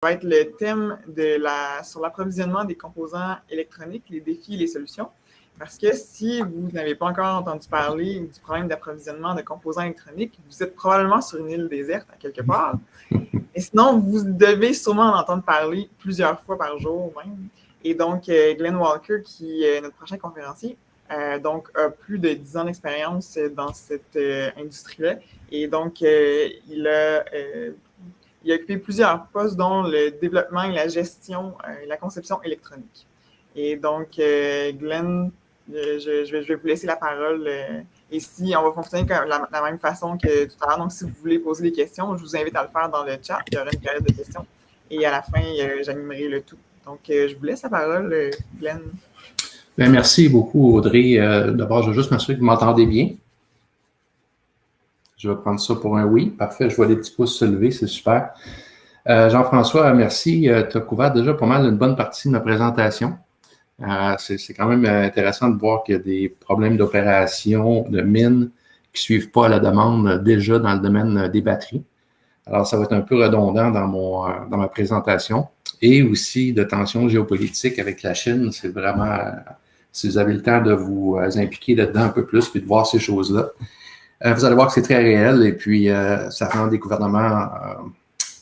va être le thème sur l'approvisionnement des composants électroniques, les défis et les solutions. Parce que si vous n'avez pas encore entendu parler du problème d'approvisionnement de composants électroniques, vous êtes probablement sur une île déserte à quelque part. Et sinon, vous devez sûrement en entendre parler plusieurs fois par jour même. Et donc, Glenn Walker, qui est notre prochain conférencier, donc a plus de 10 ans d'expérience dans cette industrie-là. Et donc, il a occupé plusieurs postes, dont le développement et la gestion et la conception électronique. Et donc, Glenn, je vais vous laisser la parole. Et on va fonctionner de la même façon que tout à l'heure. Donc, si vous voulez poser des questions, je vous invite à le faire dans le chat. Il y aura une période de questions. Et à la fin, j'animerai le tout. Donc, je vous laisse la parole, Glenn. Bien, merci beaucoup, Audrey. D'abord, je veux juste m'assurer que vous m'entendez bien. Je vais prendre ça pour un oui. Parfait, je vois les petits pouces se lever, c'est super. Jean-François, merci. Tu as couvert déjà pas mal une bonne partie de ma présentation. C'est quand même intéressant de voir qu'il y a des problèmes d'opération, de mines qui ne suivent pas à la demande déjà dans le domaine des batteries. Alors, ça va être un peu redondant dans ma présentation. Et aussi de tensions géopolitiques avec la Chine. C'est vraiment, si vous avez le temps de vous impliquer là-dedans un peu plus puis de voir ces choses-là, vous allez voir que c'est très réel et puis ça rend des gouvernements,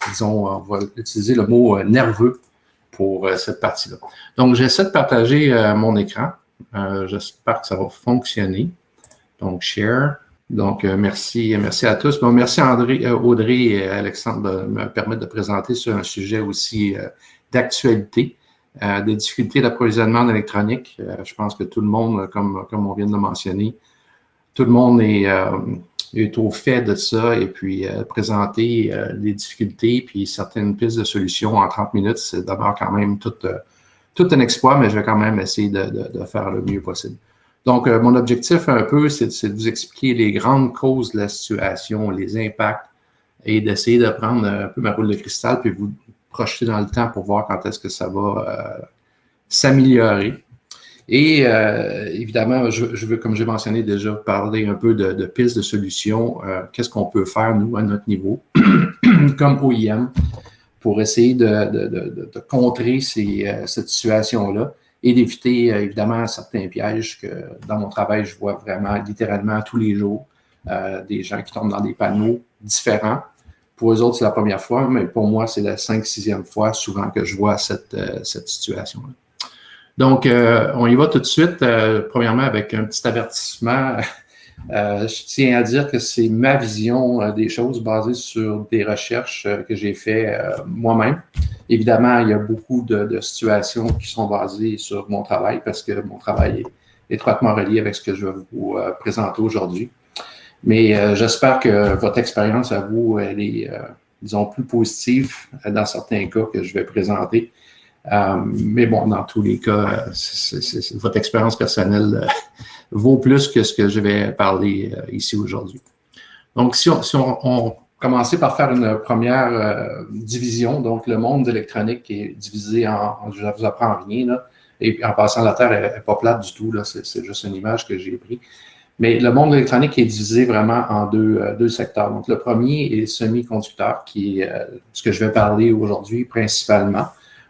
disons, on va utiliser le mot nerveux pour cette partie-là. Donc, j'essaie de partager mon écran. J'espère que ça va fonctionner. Donc, share. Donc, merci à tous. Bon, merci Audrey et Alexandre de me permettre de présenter sur un sujet aussi d'actualité, des difficultés d'approvisionnement en électronique. Je pense que tout le monde, comme on vient de le mentionner, tout le monde est au fait de ça et puis présenter les difficultés puis certaines pistes de solutions en 30 minutes, c'est d'abord quand même tout un exploit, mais je vais quand même essayer de faire le mieux possible. Donc, mon objectif un peu, c'est de vous expliquer les grandes causes de la situation, les impacts et d'essayer de prendre un peu ma boule de cristal puis vous projeter dans le temps pour voir quand est-ce que ça va s'améliorer. Et évidemment, je veux, comme j'ai mentionné déjà, parler un peu de pistes de solutions. Qu'est-ce qu'on peut faire, nous, à notre niveau, comme OIM, pour essayer de contrer cette situation-là et d'éviter, évidemment, certains pièges que, dans mon travail, je vois vraiment littéralement tous les jours. Des gens qui tombent dans des panneaux différents. Pour eux autres, c'est la première fois, mais pour moi, c'est la 5e, 6e fois souvent que je vois cette situation-là. Donc, on y va tout de suite, premièrement avec un petit avertissement. Je tiens à dire que c'est ma vision des choses basée sur des recherches que j'ai fait moi-même. Évidemment, il y a beaucoup de situations qui sont basées sur mon travail parce que mon travail est étroitement relié avec ce que je vais vous présenter aujourd'hui. Mais j'espère que votre expérience à vous, elle est, disons, plus positive dans certains cas que je vais présenter. Mais bon, dans tous les cas, votre expérience personnelle vaut plus que ce que je vais parler ici aujourd'hui. Donc, si on commençait par faire une première division, donc le monde de l'électronique est divisé je ne vous apprends rien, là, et en passant, la Terre n'est pas plate du tout, là, c'est juste une image que j'ai prise. Mais le monde électronique est divisé vraiment en deux secteurs. Donc, le premier est le semi-conducteur, qui est ce que je vais parler aujourd'hui principalement.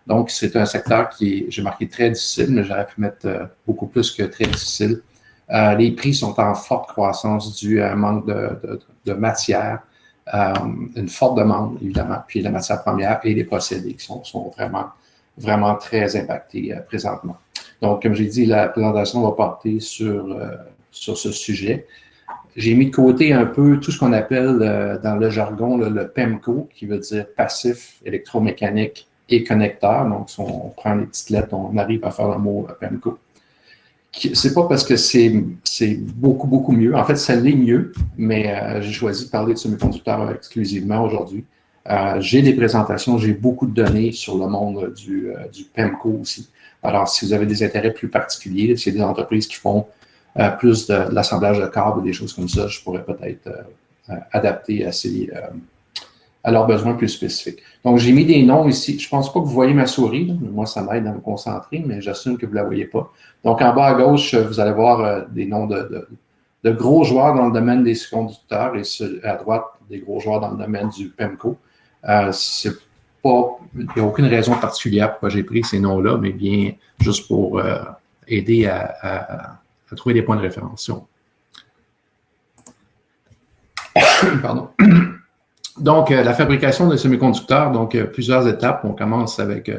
Donc, c'est un secteur qui est, j'ai marqué très difficile, mais j'aurais pu mettre beaucoup plus que très difficile. Les prix sont en forte croissance dû à un manque de matière, une forte demande, évidemment, puis la matière première et les procédés qui sont vraiment, vraiment très impactés présentement. Donc, comme j'ai dit, la présentation va porter sur ce sujet. J'ai mis de côté un peu tout ce qu'on appelle dans le jargon le PEMCO, qui veut dire passif électromécanique et connecteur. Donc, si on prend les petites lettres, on arrive à faire le mot PEMCO. C'est pas parce que c'est beaucoup, beaucoup mieux. En fait, ça l'est mieux, mais j'ai choisi de parler de semi-conducteurs exclusivement aujourd'hui. J'ai des présentations, j'ai beaucoup de données sur le monde du PEMCO aussi. Alors, si vous avez des intérêts plus particuliers, s'il y a des entreprises qui font plus de l'assemblage de câbles ou des choses comme ça, je pourrais peut-être adapter à leurs besoins plus spécifiques. Donc, j'ai mis des noms ici. Je ne pense pas que vous voyez ma souris. Là. Moi, ça m'aide à me concentrer, mais j'assume que vous ne la voyez pas. Donc, en bas à gauche, vous allez voir des noms de gros joueurs dans le domaine des conducteurs et à droite, des gros joueurs dans le domaine du PEMCO. il n'y a aucune raison particulière pourquoi j'ai pris ces noms-là, mais bien juste pour aider à trouver des points de référence. Pardon. Donc, la fabrication de semi-conducteurs, donc plusieurs étapes. On commence avec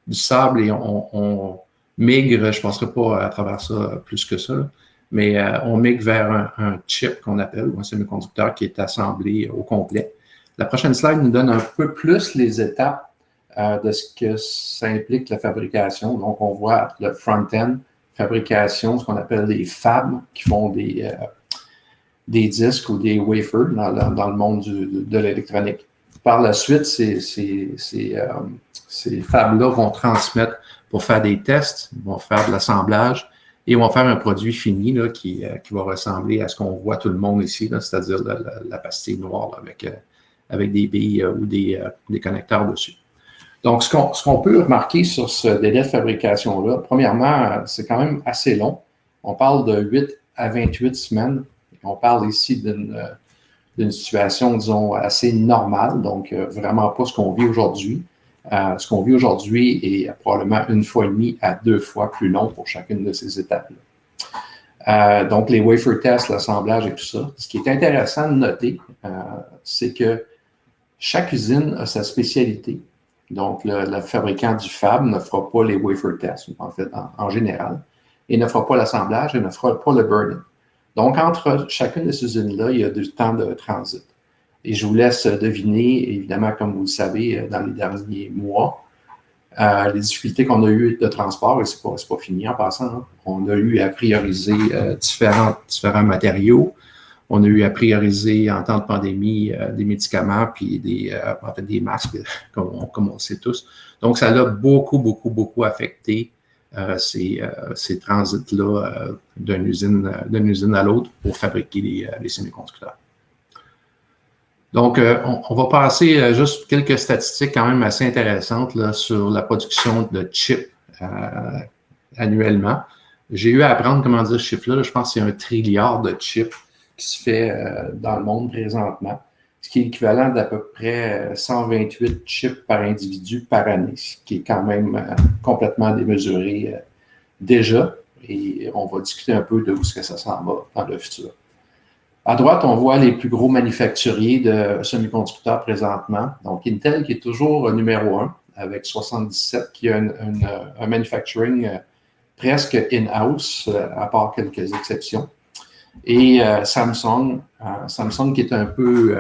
du sable et on migre, je ne passerai pas à travers ça plus que ça, mais on migre vers un chip qu'on appelle, ou un semi-conducteur qui est assemblé au complet. La prochaine slide nous donne un peu plus les étapes de ce que ça implique la fabrication. Donc, on voit le front-end, fabrication, ce qu'on appelle les fabs, qui font des disques ou des wafers dans le monde de l'électronique. Par la suite, ces fabs-là vont transmettre pour faire des tests, vont faire de l'assemblage et vont faire un produit fini là, qui va ressembler à ce qu'on voit tout le monde ici, c'est-à-dire la pastille noire là, avec des billes ou des connecteurs dessus. Donc, ce qu'on peut remarquer sur ce délai de fabrication-là, premièrement, c'est quand même assez long. On parle de 8 à 28 semaines. On parle ici d'une situation, disons, assez normale, donc vraiment pas ce qu'on vit aujourd'hui. Ce qu'on vit aujourd'hui est probablement 1 fois et demie à 2 fois plus long pour chacune de ces étapes-là. Donc, les wafer tests, l'assemblage et tout ça. Ce qui est intéressant de noter, c'est que chaque usine a sa spécialité. Donc, le fabricant du fab ne fera pas les wafer tests, en fait, en général, et ne fera pas l'assemblage et ne fera pas le burn-in. Donc, entre chacune de ces usines-là, il y a du temps de transit. Et je vous laisse deviner, évidemment, comme vous le savez, dans les derniers mois, les difficultés qu'on a eues de transport, et c'est pas fini en passant, hein. On a eu à prioriser différents matériaux. On a eu à prioriser en temps de pandémie des médicaments puis des masques, comme on sait tous. Donc, ça l'a beaucoup affecté ces transits-là d'une usine à l'autre pour fabriquer les semi-conducteurs. Donc, on va passer juste quelques statistiques quand même assez intéressantes là, sur la production de chips annuellement. J'ai eu à apprendre comment dire ce chiffre-là. Je pense qu'il y a 1 trilliard de chips qui se fait dans le monde présentement, ce qui est équivalent d'à peu près 128 chips par individu par année, ce qui est quand même complètement démesuré déjà, et on va discuter un peu de où est-ce que ça s'en va dans le futur. À droite, on voit les plus gros manufacturiers de semi-conducteurs présentement. Donc, Intel qui est toujours numéro 1 avec 77, qui a un manufacturing presque in-house, à part quelques exceptions. Et Samsung qui est un peu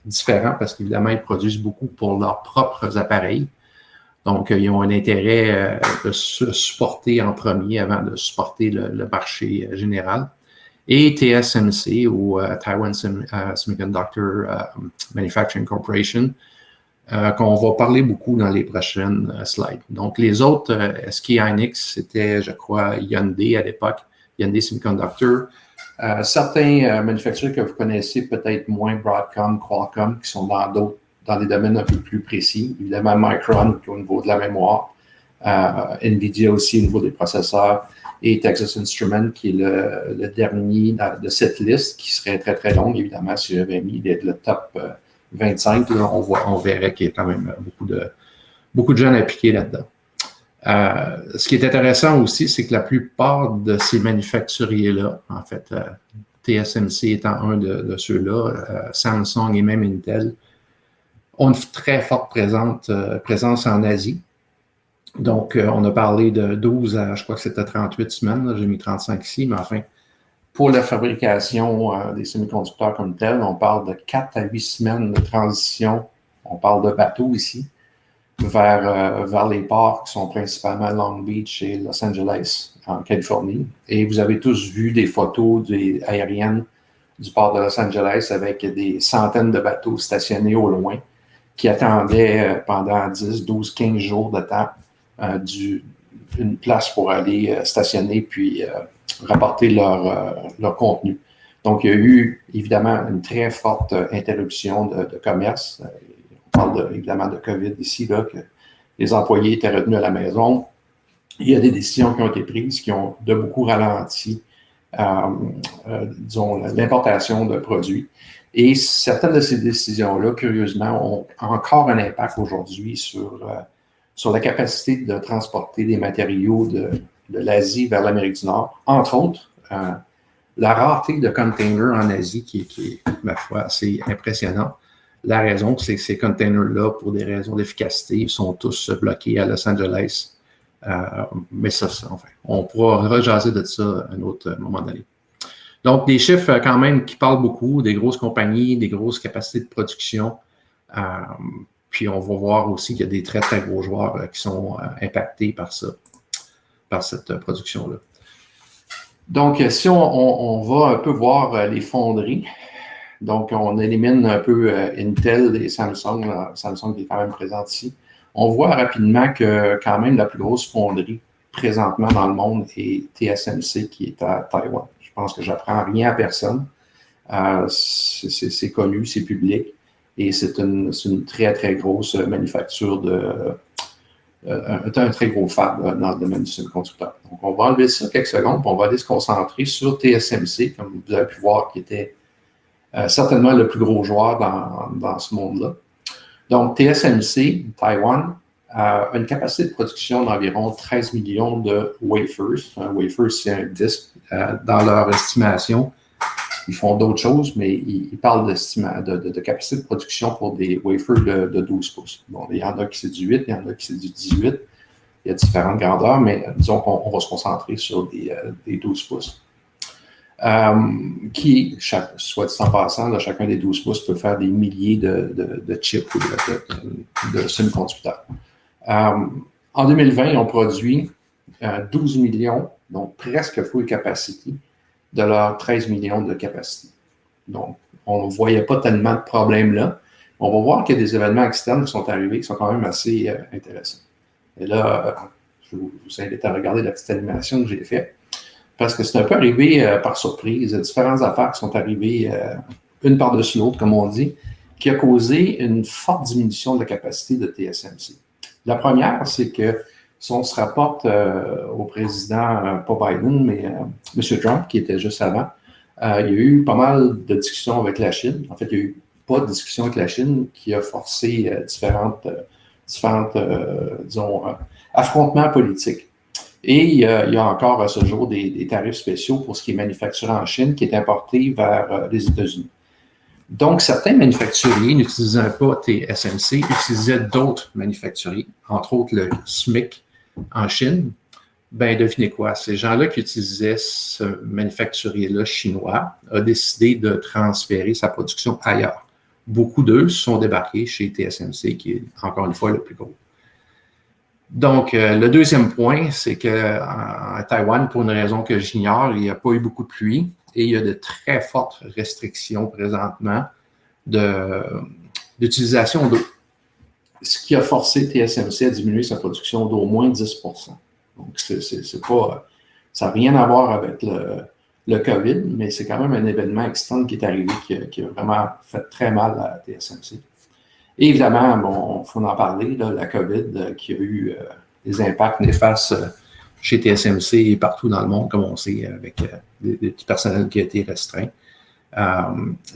différent parce qu'évidemment, ils produisent beaucoup pour leurs propres appareils. Donc, ils ont un intérêt de se supporter en premier avant de supporter le marché général. Et TSMC, ou Taiwan Semiconductor Manufacturing Corporation, qu'on va parler beaucoup dans les prochaines slides. Donc, les autres, SK Hynix, c'était, je crois, Hyundai à l'époque, Hyundai Semiconductor. Certains manufacturiers que vous connaissez peut-être moins, Broadcom, Qualcomm, qui sont dans des domaines un peu plus précis. Évidemment, Micron, qui est au niveau de la mémoire. NVIDIA aussi au niveau des processeurs. Et Texas Instruments, qui est le dernier de cette liste, qui serait très, très longue, évidemment, si j'avais mis le top 25, là, on verrait qu'il y a quand même beaucoup de jeunes impliqués là-dedans. Ce qui est intéressant aussi, c'est que la plupart de ces manufacturiers-là, en fait, TSMC étant un de ceux-là, Samsung et même Intel, ont une très forte présence en Asie. Donc, on a parlé de 12 à, je crois que c'était 38 semaines, j'ai mis 35 ici, mais enfin, pour la fabrication des semi-conducteurs comme tel, on parle de 4 à 8 semaines de transition, on parle de bateaux ici, vers les ports qui sont principalement Long Beach et Los Angeles, en Californie. Et vous avez tous vu des photos aériennes du port de Los Angeles avec des centaines de bateaux stationnés au loin qui attendaient pendant 10, 12, 15 jours de temps une place pour aller stationner puis rapporter leur contenu. Donc, il y a eu évidemment une très forte interruption de commerce. On parle évidemment de COVID ici, là, que les employés étaient retenus à la maison. Il y a des décisions qui ont été prises qui ont de beaucoup ralenti, disons, l'importation de produits. Et certaines de ces décisions-là, curieusement, ont encore un impact aujourd'hui sur la capacité de transporter des matériaux de l'Asie vers l'Amérique du Nord. Entre autres, la rareté de containers en Asie qui est, ma foi, assez impressionnante. La raison, c'est que ces containers-là, pour des raisons d'efficacité, sont tous bloqués à Los Angeles. Mais ça, enfin, on pourra rejaser de ça à un autre moment donné. Donc, des chiffres quand même qui parlent beaucoup, des grosses compagnies, des grosses capacités de production. Puis, on va voir aussi qu'il y a des très, très gros joueurs qui sont impactés par ça, par cette production-là. Donc, si on va un peu voir les fonderies, donc on élimine un peu Intel et Samsung, Samsung qui est quand même présent ici. On voit rapidement que quand même la plus grosse fonderie présentement dans le monde est TSMC qui est à Taïwan. Je pense que j'apprends rien à personne. C'est connu, c'est public et c'est une très, très grosse manufacture un très gros fab dans le domaine du semi-conducteur. Donc, on va enlever ça quelques secondes, puis on va aller se concentrer sur TSMC, comme vous avez pu voir, qui était certainement le plus gros joueur dans ce monde-là. Donc, TSMC, Taïwan, a une capacité de production d'environ 13 millions de wafers. Un wafer, c'est un disque. Dans leur estimation, ils font d'autres choses, mais ils parlent de capacité de production pour des wafers de 12 pouces. Bon, il y en a qui c'est du 8, il y en a qui c'est du 18. Il y a différentes grandeurs, mais disons qu'on va se concentrer sur des 12 pouces. Qui, soit dit en passant, là, chacun des 12 pouces peut faire des milliers de chips ou de semi-conducteurs. En 2020, ils ont produit 12 millions, donc presque full capacity, de leurs 13 millions de capacité. Donc, on ne voyait pas tellement de problèmes là. On va voir qu'il y a des événements externes qui sont arrivés qui sont quand même assez intéressants. Et là, je vous invite à regarder la petite animation que j'ai faite, parce que c'est un peu arrivé par surprise. Il y a différentes affaires qui sont arrivées une par-dessus l'autre, comme on dit, qui a causé une forte diminution de la capacité de TSMC. La première, c'est que si on se rapporte au président, pas Biden, mais M. Trump, qui était juste avant, il y a eu pas mal de discussions avec la Chine. En fait, il n'y a eu pas de discussion avec la Chine qui a forcé différents affrontements politiques. Et il y a encore à ce jour des tarifs spéciaux pour ce qui est manufacturé en Chine, qui est importé vers les États-Unis. Donc, certains manufacturiers n'utilisant pas TSMC utilisaient d'autres manufacturiers, entre autres le SMIC en Chine. Ben, devinez quoi, ces gens-là qui utilisaient ce manufacturier-là chinois a décidé de transférer sa production ailleurs. Beaucoup d'eux sont débarqués chez TSMC, qui est encore une fois le plus gros. Donc, le deuxième point, c'est qu'à Taïwan, pour une raison que j'ignore, il n'y a pas eu beaucoup de pluie et il y a de très fortes restrictions présentement d'utilisation d'eau, ce qui a forcé TSMC à diminuer sa production d'au moins 10 %. Donc, c'est pas, ça n'a rien à voir avec le COVID, mais c'est quand même un événement externe qui est arrivé qui a vraiment fait très mal à TSMC. Et évidemment, bon, il faut en parler, là, la COVID qui a eu des impacts néfastes chez TSMC et partout dans le monde, comme on sait, avec du personnel qui a été restreint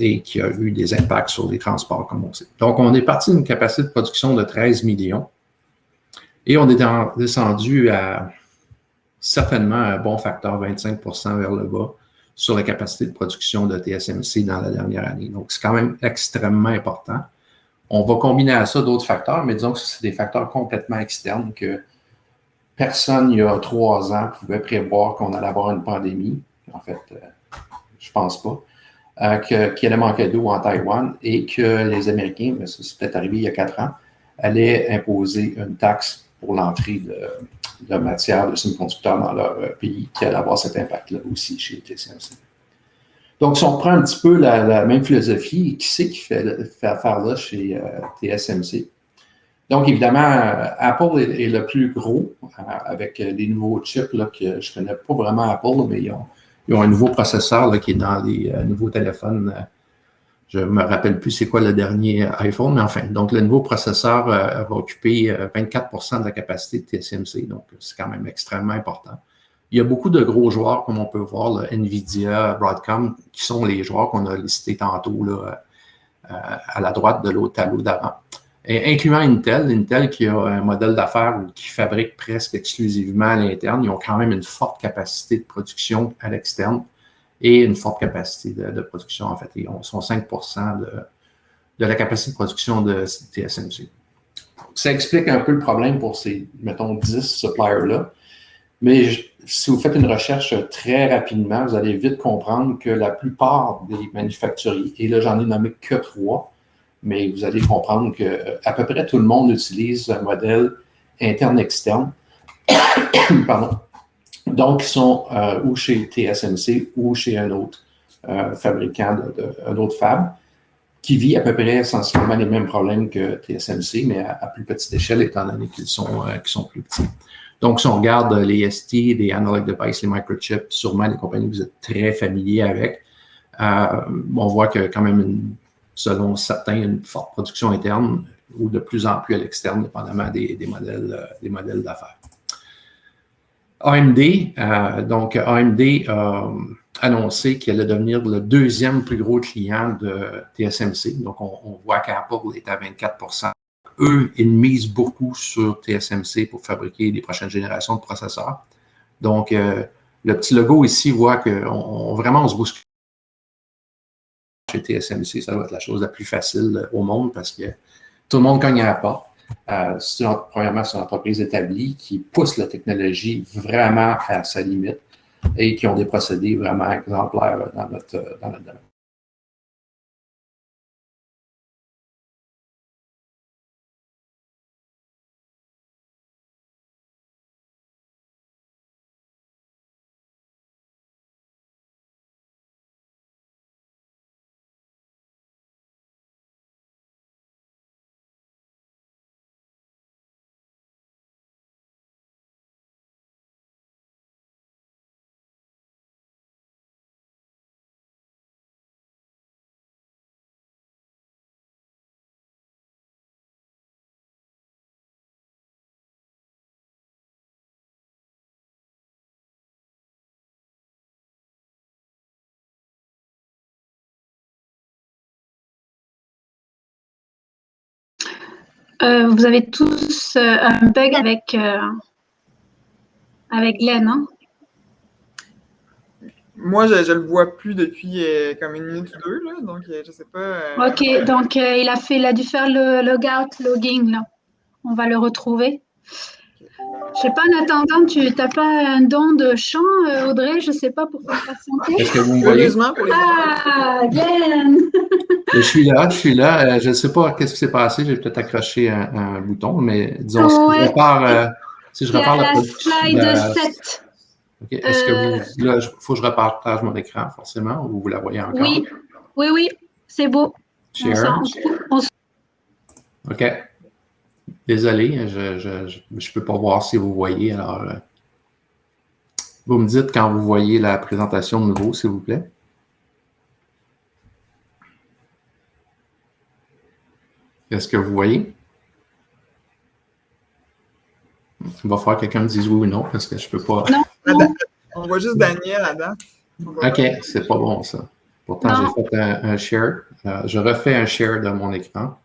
et qui a eu des impacts sur les transports, comme on sait. Donc, on est parti d'une capacité de production de 13 millions et on est descendu à certainement un bon facteur 25 % vers le bas sur la capacité de production de TSMC dans la dernière année. Donc, c'est quand même extrêmement important. On va combiner à ça d'autres facteurs, mais disons que c'est des facteurs complètement externes que personne, il y a 3 ans, pouvait prévoir qu'on allait avoir une pandémie. En fait, je ne pense pas. Qu'il allait manquer d'eau en Taïwan et que les Américains, mais ça c'est peut-être arrivé il y a 4 ans, allaient imposer une taxe pour l'entrée de matières de semi-conducteurs dans leur pays qui allait avoir cet impact-là aussi chez TSMC. Donc, si on reprend un petit peu la même philosophie, qui c'est qui fait affaire là chez TSMC? Donc, évidemment, Apple est le plus gros avec les nouveaux chips là, que je ne connais pas vraiment Apple, mais ils ont un nouveau processeur là, qui est dans les nouveaux téléphones. Je ne me rappelle plus c'est quoi le dernier iPhone, mais enfin, donc le nouveau processeur va occuper 24 % de la capacité de TSMC, donc c'est quand même extrêmement important. Il y a beaucoup de gros joueurs, comme on peut voir, là, NVIDIA, Broadcom, qui sont les joueurs qu'on a listés tantôt, là, à la droite de l'autre tableau d'avant. Et incluant Intel qui a un modèle d'affaires qui fabrique presque exclusivement à l'interne. Ils ont quand même une forte capacité de production à l'externe et une forte capacité de production, en fait. Ils sont 5% de la capacité de production de TSMC. Ça explique un peu le problème pour ces, mettons, 10 suppliers-là. Mais si vous faites une recherche très rapidement, vous allez vite comprendre que la plupart des manufacturiers, et là, j'en ai nommé que 3, mais vous allez comprendre qu'à peu près tout le monde utilise un modèle interne-externe. Pardon. Donc, ils sont ou chez TSMC ou chez un autre fabricant, un autre fab, qui vit à peu près essentiellement les mêmes problèmes que TSMC, mais à plus petite échelle, étant donné qu'ils sont plus petits. Donc, si on regarde les ST, les Analog Devices, les Microchips, sûrement les compagnies que vous êtes très familiers avec, on voit que quand même, selon certains, une forte production interne ou de plus en plus à l'externe, dépendamment des modèles d'affaires. AMD, donc AMD a annoncé qu'elle allait devenir le deuxième plus gros client de TSMC. Donc, on voit qu'Apple est à 24%. Eux, ils misent beaucoup sur TSMC pour fabriquer les prochaines générations de processeurs. Donc, le petit logo ici voit qu'on vraiment on se bouscule chez TSMC. Ça doit être la chose la plus facile au monde parce que tout le monde cogne à la porte. Premièrement, c'est une entreprise établie qui pousse la technologie vraiment à sa limite et qui ont des procédés vraiment exemplaires dans notre domaine. Vous avez tous un bug avec Glenn, hein? Moi, je le vois plus depuis comme une minute ou deux, là, donc je sais pas. Ok, donc il a dû faire le logout, login, là. On va le retrouver. Je sais pas, en attendant, tu n'as pas un don de chant, Audrey? Je sais pas pourquoi patienter. Est-ce que vous me voyez? Heureusement pour les Ah, Glenn! Je suis là. Je ne sais pas qu'est-ce qui s'est passé. J'ai peut-être accroché un bouton, mais disons, Ouais. si je repars la slide 7. Okay. Est-ce que là, il faut que je repartage mon écran, forcément, ou vous la voyez encore? Oui, c'est beau. Share. OK. Désolé, je ne peux pas voir si vous voyez. Alors, vous me dites quand vous voyez la présentation de nouveau, s'il vous plaît. Est-ce que vous voyez? Il va falloir que quelqu'un me dise oui ou non, parce que je ne peux pas. Non. On voit juste Daniel à date. OK, c'est pas bon ça. Pourtant, j'ai fait un share. Je refais un share de mon écran.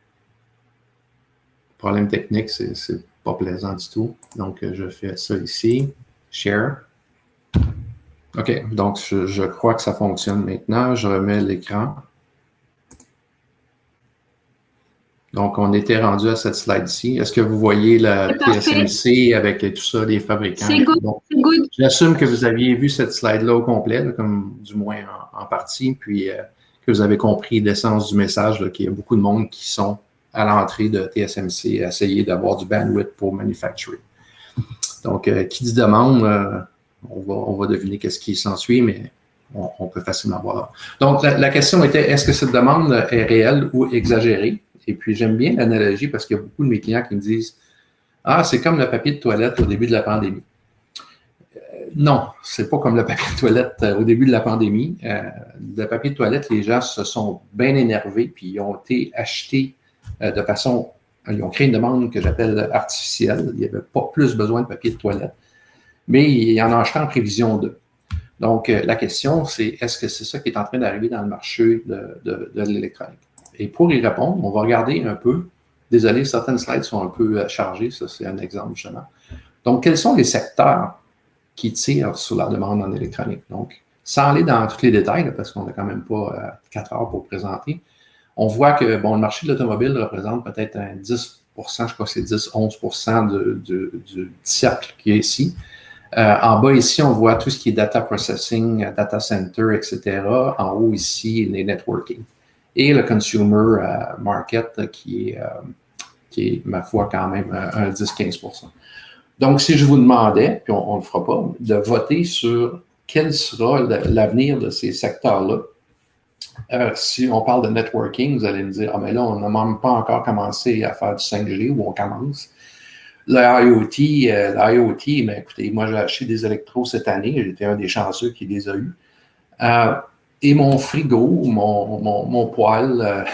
Problème technique, c'est pas plaisant du tout. Donc, je fais ça ici. Share. OK, donc je crois que ça fonctionne maintenant. Je remets l'écran. Donc, on était rendu à cette slide-ci. Est-ce que vous voyez la TSMC avec tout ça, les fabricants? C'est good. Bon, j'assume que vous aviez vu cette slide-là au complet, là, comme du moins en partie, puis que vous avez compris l'essence du message, qu'il y a beaucoup de monde qui sont à l'entrée de TSMC à essayer d'avoir du bandwidth pour manufacturer. Donc, qui dit demande, on va deviner qu'est-ce qui s'ensuit, mais on peut facilement voir. Donc, la question était, est-ce que cette demande est réelle ou exagérée? Et puis, j'aime bien l'analogie parce qu'il y a beaucoup de mes clients qui me disent « Ah, c'est comme le papier de toilette au début de la pandémie. » Non, c'est pas comme le papier de toilette au début de la pandémie. Le papier de toilette, les gens se sont bien énervés puis ils ont été achetés de façon... Ils ont créé une demande que j'appelle artificielle. Il n'y avait pas plus besoin de papier de toilette, mais ils en ont acheté en prévision d'eux. Donc, la question, c'est est-ce que c'est ça qui est en train d'arriver dans le marché de l'électronique? Et pour y répondre, on va regarder un peu, désolé, certaines slides sont un peu chargées, ça c'est un exemple justement. Donc, quels sont les secteurs qui tirent sur la demande en électronique? Donc, sans aller dans tous les détails, là, parce qu'on n'a quand même pas 4 heures pour présenter, on voit que bon, le marché de l'automobile représente peut-être un 10 je crois que c'est 10-11 du cercle qui est ici. En bas ici, on voit tout ce qui est data processing, data center, etc. En haut ici, les networking. Et le consumer market qui est, ma foi, quand même un 10-15 Donc, si je vous demandais, puis on ne le fera pas, de voter sur quel sera l'avenir de ces secteurs-là, si on parle de networking, vous allez me dire, ah, mais là, on n'a même pas encore commencé à faire du 5G ou on commence. L'IoT, mais écoutez, moi, j'ai acheté des électros cette année, j'étais un des chanceux qui les a eus. Et mon frigo, mon poêle,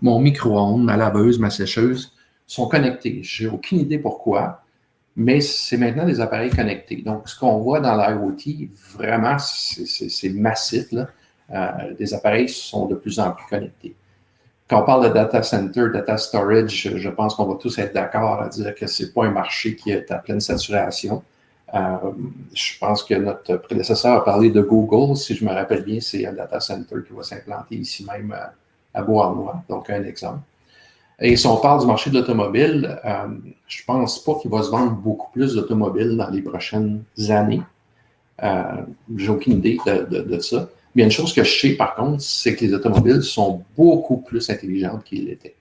mon micro-ondes, ma laveuse, ma sécheuse sont connectés. Je n'ai aucune idée pourquoi, mais c'est maintenant des appareils connectés. Donc, ce qu'on voit dans l'IoT, vraiment, c'est massif, là. Les appareils sont de plus en plus connectés. Quand on parle de data center, data storage, je pense qu'on va tous être d'accord à dire que ce n'est pas un marché qui est à pleine saturation. Je pense que notre prédécesseur a parlé de Google. Si je me rappelle bien, c'est un data center qui va s'implanter ici même à Beauharnois, donc un exemple. Et si on parle du marché de l'automobile, je ne pense pas qu'il va se vendre beaucoup plus d'automobiles dans les prochaines années. J'ai aucune idée de ça. Mais une chose que je sais, par contre, c'est que les automobiles sont beaucoup plus intelligentes qu'ils l'étaient.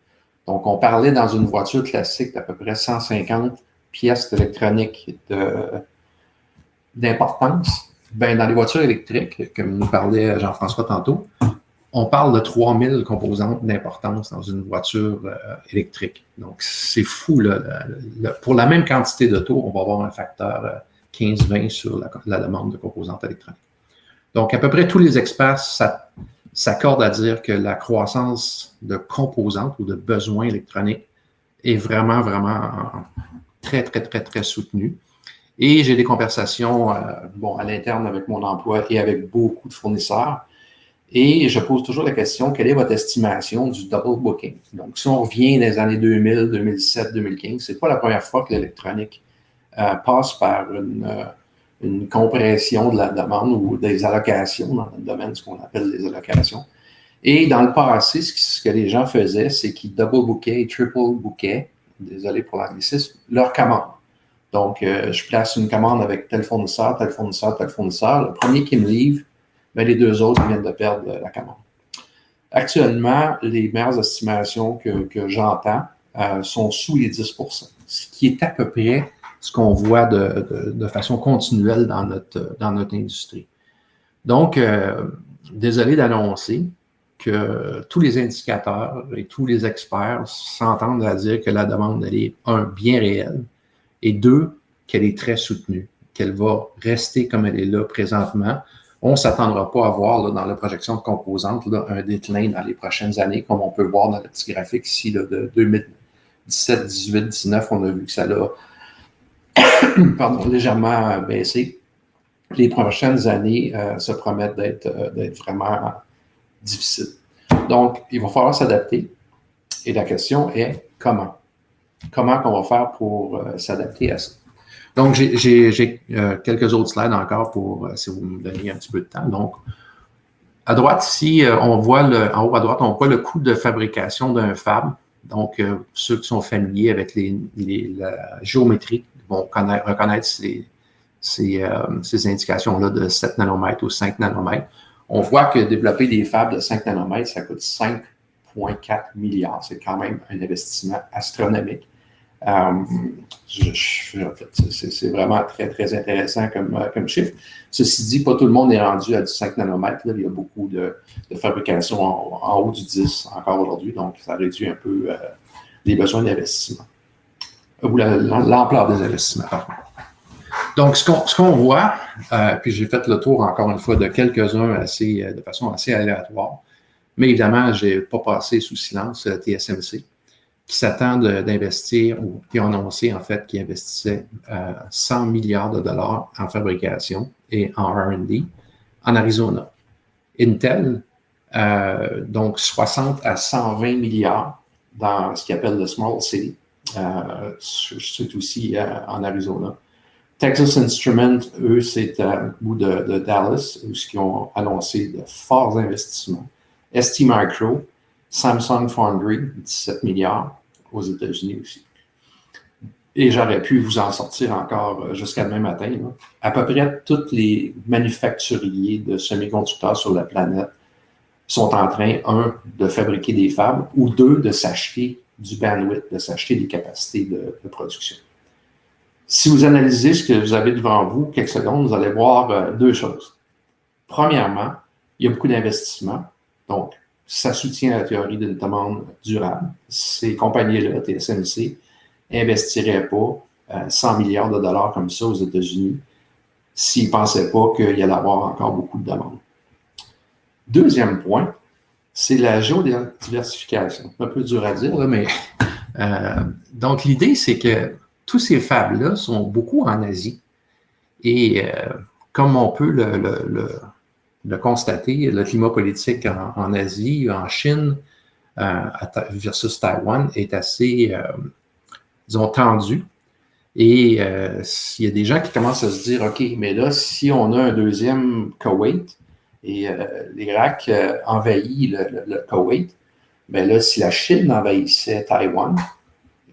Donc, on parlait dans une voiture classique d'à peu près 150 pièces électroniques d'importance. Ben, dans les voitures électriques, comme nous parlait Jean-François tantôt, on parle de 3000 composantes d'importance dans une voiture électrique. Donc, c'est fou. Là, pour la même quantité d'auto, on va avoir un facteur 15-20 sur la demande de composantes électroniques. Donc, à peu près tous les experts s'accordent à dire que la croissance de composantes ou de besoins électroniques est vraiment, vraiment très, très, très, très soutenue. Et j'ai des conversations à l'interne avec mon emploi et avec beaucoup de fournisseurs. Et je pose toujours la question, quelle est votre estimation du double booking? Donc, si on revient dans les années 2000, 2007, 2015, ce n'est pas la première fois que l'électronique passe par une compression de la demande ou des allocations dans le domaine, ce qu'on appelle les allocations. Et dans le passé, ce que les gens faisaient, c'est qu'ils double bookaient et triple bookaient, désolé pour l'anglicisme, leur commande. Donc, je place une commande avec tel fournisseur, tel fournisseur, tel fournisseur. Le premier qui me livre, bien, les deux autres viennent de perdre la commande. Actuellement, les meilleures estimations que j'entends sont sous les 10 ce qui est à peu près ce qu'on voit de façon continuelle dans notre industrie. Donc, désolé d'annoncer que tous les indicateurs et tous les experts s'entendent à dire que la demande, elle est, un, bien réelle, et deux, qu'elle est très soutenue, qu'elle va rester comme elle est là présentement. On ne s'attendra pas à voir là, dans la projection de composantes là, un déclin dans les prochaines années, comme on peut voir dans le petit graphique ici là, de 2017, 18, 19, on a vu que ça l'a légèrement baissé. Les prochaines années se promettent d'être vraiment difficiles. Donc, il va falloir s'adapter. Et la question est comment? Comment qu'on va faire pour s'adapter à ça? Donc, j'ai quelques autres slides encore pour, si vous me donnez un petit peu de temps. Donc, à droite ici, on voit en haut à droite, on voit le coût de fabrication d'un fab. Donc, ceux qui sont familiers avec la géométrie vont reconnaître ces indications-là de 7 nanomètres ou 5 nanomètres. On voit que développer des fabs de 5 nanomètres, ça coûte 5,4 milliards. C'est quand même un investissement astronomique. C'est vraiment très, très intéressant comme chiffre. Ceci dit, pas tout le monde est rendu à du 5 nanomètres. Là. Il y a beaucoup de fabrication en haut du 10 encore aujourd'hui, donc ça réduit un peu les besoins d'investissement. Ou l'ampleur des investissements, pardon. Donc, ce qu'on voit, puis j'ai fait le tour encore une fois de quelques-uns de façon assez aléatoire, mais évidemment, je n'ai pas passé sous silence TSMC, qui s'attend d'investir, ou qui ont annoncé en fait qu'ils investissaient 100 milliards de dollars en fabrication et en R&D en Arizona. Intel Donc 60 à 120 milliards dans ce qu'ils appellent le Small City. C'est aussi en Arizona. Texas Instruments, eux, c'est au bout de Dallas, où ils ont annoncé de forts investissements. ST Micro, Samsung Foundry, 17 milliards aux États-Unis aussi. Et j'aurais pu vous en sortir encore jusqu'à demain matin. Là. À peu près tous les manufacturiers de semi-conducteurs sur la planète sont en train, de fabriquer des fabs, ou deux, de s'acheter du bandwidth, de s'acheter des capacités de production. Si vous analysez ce que vous avez devant vous, quelques secondes, vous allez voir deux choses. Premièrement, il y a beaucoup d'investissements. Donc, ça soutient la théorie d'une demande durable. Ces compagnies-là, TSMC, n'investiraient pas 100 milliards de dollars comme ça aux États-Unis s'ils ne pensaient pas qu'il y allait avoir encore beaucoup de demandes. Deuxième point, c'est la géodiversification. Un peu dur à dire, là, mais donc l'idée, c'est que tous ces fabs-là sont beaucoup en Asie. Et comme on peut le constater, le climat politique en Asie, en Chine, versus Taïwan est assez, disons, tendu. Et il y a des gens qui commencent à se dire, OK, mais là, si on a un deuxième Koweït et l'Irak envahit le Koweït, bien là, si la Chine envahissait Taïwan,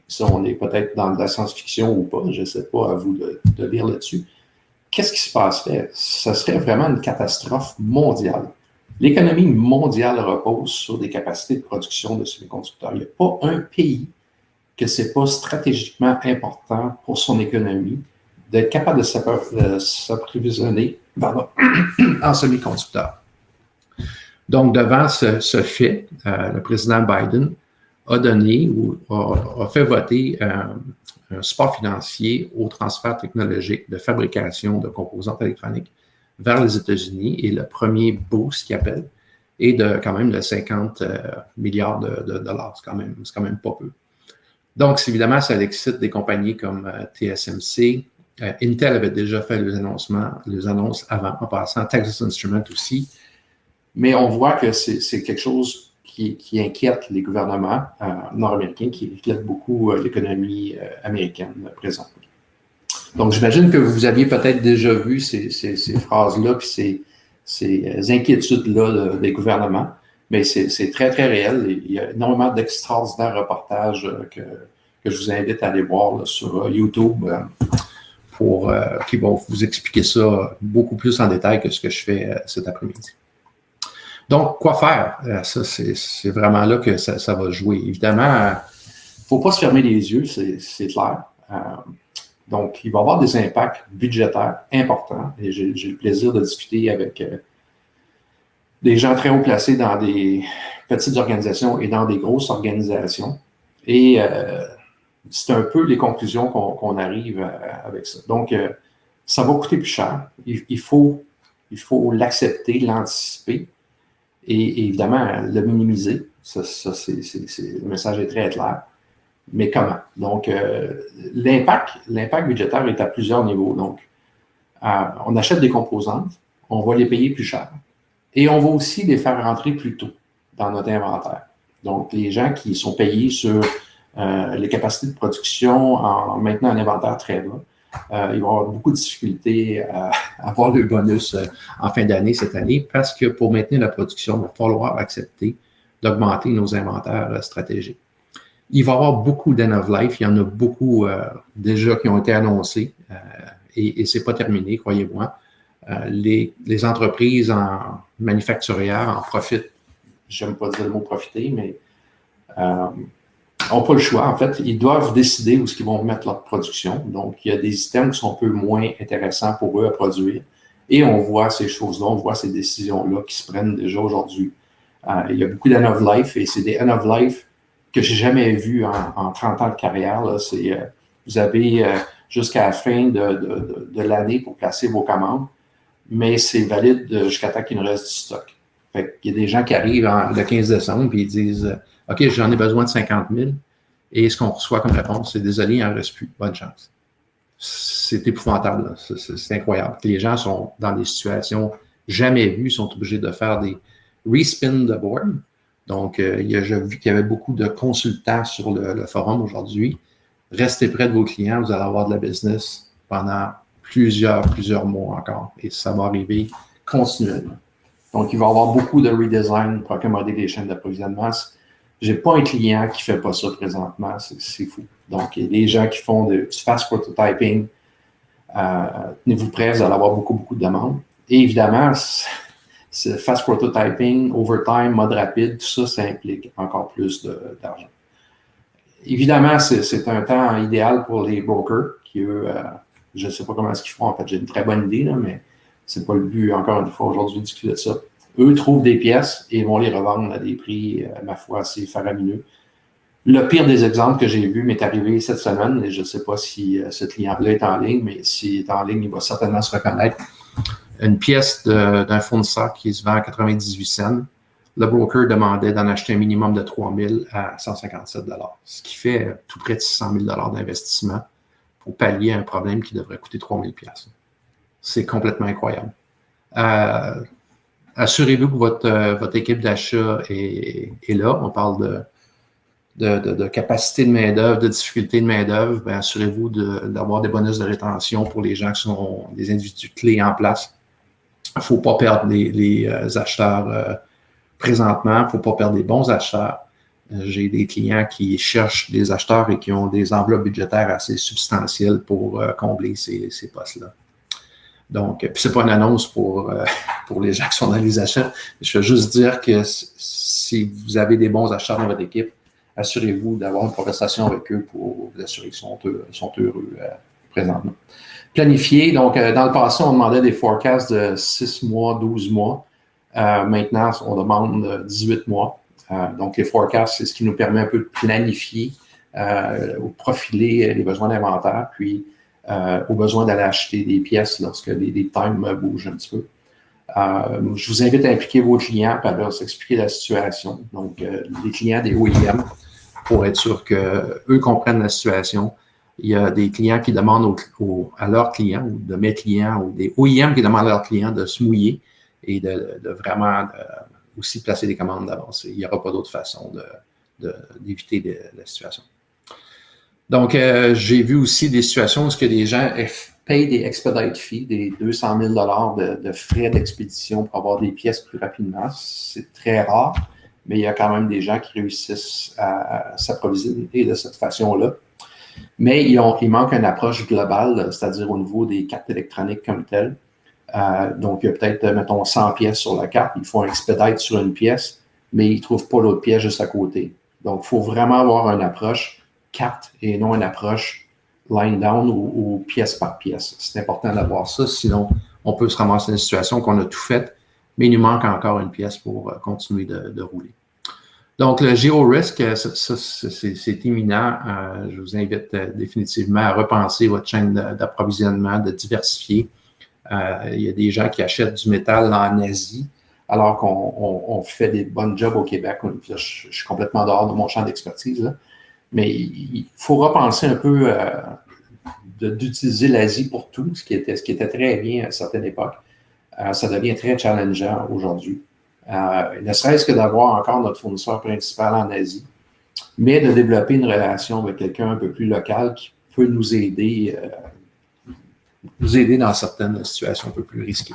ça, on est peut-être dans de la science-fiction ou pas, je ne sais pas, à vous de lire là-dessus. Qu'est-ce qui se passerait? Ce serait vraiment une catastrophe mondiale. L'économie mondiale repose sur des capacités de production de semi-conducteurs. Il n'y a pas un pays que ce n'est pas stratégiquement important pour son économie d'être capable de s'approvisionner en semi-conducteurs. Donc, devant ce fait, le président Biden a donné ou a fait voter un support financier au transfert technologique de fabrication de composantes électroniques vers les États-Unis. Et le premier boost qu'il appelle est de quand même de 50 milliards de dollars. C'est quand même pas peu. Donc, évidemment, ça excite des compagnies comme TSMC. Intel avait déjà fait les annonces avant, en passant, Texas Instruments aussi. Mais on voit que c'est quelque chose qui inquiète les gouvernements nord-américains, qui inquiète beaucoup l'économie américaine présente. Donc, j'imagine que vous aviez peut-être déjà vu ces phrases-là, puis ces inquiétudes-là des gouvernements, mais c'est très, très réel. Il y a énormément d'extraordinaires reportages que je vous invite à aller voir là, sur YouTube qui vont vous expliquer ça beaucoup plus en détail que ce que je fais cet après-midi. Donc, quoi faire? Ça, c'est vraiment là que ça va jouer. Évidemment, il ne faut pas se fermer les yeux, c'est clair. Donc, il va y avoir des impacts budgétaires importants. Et j'ai le plaisir de discuter avec des gens très haut placés dans des petites organisations et dans des grosses organisations. Et c'est un peu les conclusions qu'on arrive avec ça. Donc, ça va coûter plus cher. Il faut l'accepter, l'anticiper. Et évidemment, le minimiser, le message est très clair. Mais comment? Donc, l'impact budgétaire est à plusieurs niveaux. Donc, on achète des composantes, on va les payer plus cher. Et on va aussi les faire rentrer plus tôt dans notre inventaire. Donc, les gens qui sont payés sur les capacités de production en maintenant un inventaire très bas, ils vont avoir beaucoup de difficultés à avoir le bonus en fin d'année cette année parce que pour maintenir la production, il va falloir accepter d'augmenter nos inventaires stratégiques. Il va y avoir beaucoup d'end of life. Il y en a beaucoup déjà qui ont été annoncés et ce n'est pas terminé, croyez-moi. Les entreprises manufacturières en profitent. J'aime pas dire le mot profiter, mais n'ont pas le choix. En fait, ils doivent décider où ils vont mettre leur production. Donc, il y a des items qui sont un peu moins intéressants pour eux à produire. Et on voit ces choses-là, on voit ces décisions-là qui se prennent déjà aujourd'hui. Il y a beaucoup d'end of life et c'est des end of life que j'ai jamais vu en 30 ans de carrière. Là. Vous avez jusqu'à la fin de l'année pour placer vos commandes, mais c'est valide jusqu'à temps qu'il nous reste du stock. Fait qu'il y a des gens qui arrivent le 15 décembre et ils disent « OK, j'en ai besoin de 50 000 » et ce qu'on reçoit comme réponse, c'est « Désolé, il n'en reste plus. Bonne chance. » C'est épouvantable. C'est incroyable. Les gens sont dans des situations jamais vues, sont obligés de faire respin the board. Donc, j'ai vu qu'il y avait beaucoup de consultants sur le forum aujourd'hui. Restez près de vos clients, vous allez avoir de la business pendant plusieurs mois encore. Et ça va arriver continuellement. Donc, il va y avoir beaucoup de redesign pour accommoder les chaînes d'approvisionnement. Je n'ai pas un client qui ne fait pas ça présentement, c'est fou. Donc, il y a des gens qui font du fast prototyping. Tenez-vous prêts, vous allez avoir beaucoup de demandes. Et évidemment, ce fast prototyping, overtime, mode rapide, tout ça, ça implique encore plus d'argent. Évidemment, c'est un temps idéal pour les brokers qui, eux, je ne sais pas comment est-ce qu'ils font. En fait, j'ai une très bonne idée, là, mais ce n'est pas le but, encore une fois, aujourd'hui, de discuter de ça. Eux trouvent des pièces et vont les revendre à des prix, ma foi, assez faramineux. Le pire des exemples que j'ai vu m'est arrivé cette semaine, et je ne sais pas si ce client-là est en ligne, mais s'il est en ligne, il va certainement se reconnaître. Une pièce d'un fournisseur qui se vend à 98 cents, le broker demandait d'en acheter un minimum de 3 000 à 157 $, ce qui fait tout près de 600 000 $ d'investissement pour pallier un problème qui devrait coûter 3 000 $. C'est complètement incroyable. Assurez-vous que votre équipe d'achat est là. On parle de capacité de main-d'œuvre, de difficulté de main-d'œuvre. Bien, assurez-vous d'avoir des bonus de rétention pour les gens qui sont des individus clés en place. Il ne faut pas perdre les acheteurs présentement. Il ne faut pas perdre des bons acheteurs. J'ai des clients qui cherchent des acheteurs et qui ont des enveloppes budgétaires assez substantielles pour combler ces postes-là. Donc, puis c'est pas une annonce pour les gens qui sont dans les achats. Je veux juste dire que si vous avez des bons acheteurs dans votre équipe, assurez-vous d'avoir une conversation avec eux pour vous assurer qu'ils sont heureux présentement. Planifier. Donc, dans le passé, on demandait des forecasts de 6 mois, 12 mois. Maintenant, on demande 18 mois. Donc, les forecasts, c'est ce qui nous permet un peu de planifier, ou profiler les besoins d'inventaire, puis au besoin d'aller acheter des pièces lorsque les times bougent un petit peu. Je vous invite à impliquer vos clients et à leur expliquer la situation. Donc, les clients des OEM, pour être sûr qu'eux comprennent la situation. Il y a des clients qui demandent à leurs clients, ou de mes clients, ou des OEM qui demandent à leurs clients de se mouiller et de vraiment aussi placer des commandes d'avance. Il n'y aura pas d'autre façon d'éviter la situation. Donc, j'ai vu aussi des situations où les gens payent des expedite fees, des 200 000 $ de frais d'expédition pour avoir des pièces plus rapidement. C'est très rare, mais il y a quand même des gens qui réussissent à s'approvisionner de cette façon-là. Mais il manque une approche globale, c'est-à-dire au niveau des cartes électroniques comme telles. Donc, il y a peut-être, mettons, 100 pièces sur la carte. Ils font un expedite sur une pièce, mais ils ne trouvent pas l'autre pièce juste à côté. Donc, il faut vraiment avoir une approche carte et non une approche line down ou pièce par pièce. C'est important d'avoir ça, sinon on peut se ramasser dans une situation qu'on a tout fait, mais il nous manque encore une pièce pour continuer de rouler. Donc, le géo-risk, c'est imminent. Je vous invite définitivement à repenser votre chaîne d'approvisionnement, de diversifier. Il y a des gens qui achètent du métal en Asie, alors qu'on fait des bons jobs au Québec. Je suis complètement dehors de mon champ d'expertise, là. Mais il faut repenser un peu d'utiliser l'Asie pour tout, ce qui était très bien à certaines époques. Ça devient très challengeant aujourd'hui. Ne serait-ce que d'avoir encore notre fournisseur principal en Asie, mais de développer une relation avec quelqu'un un peu plus local qui peut nous aider dans certaines situations un peu plus risquées.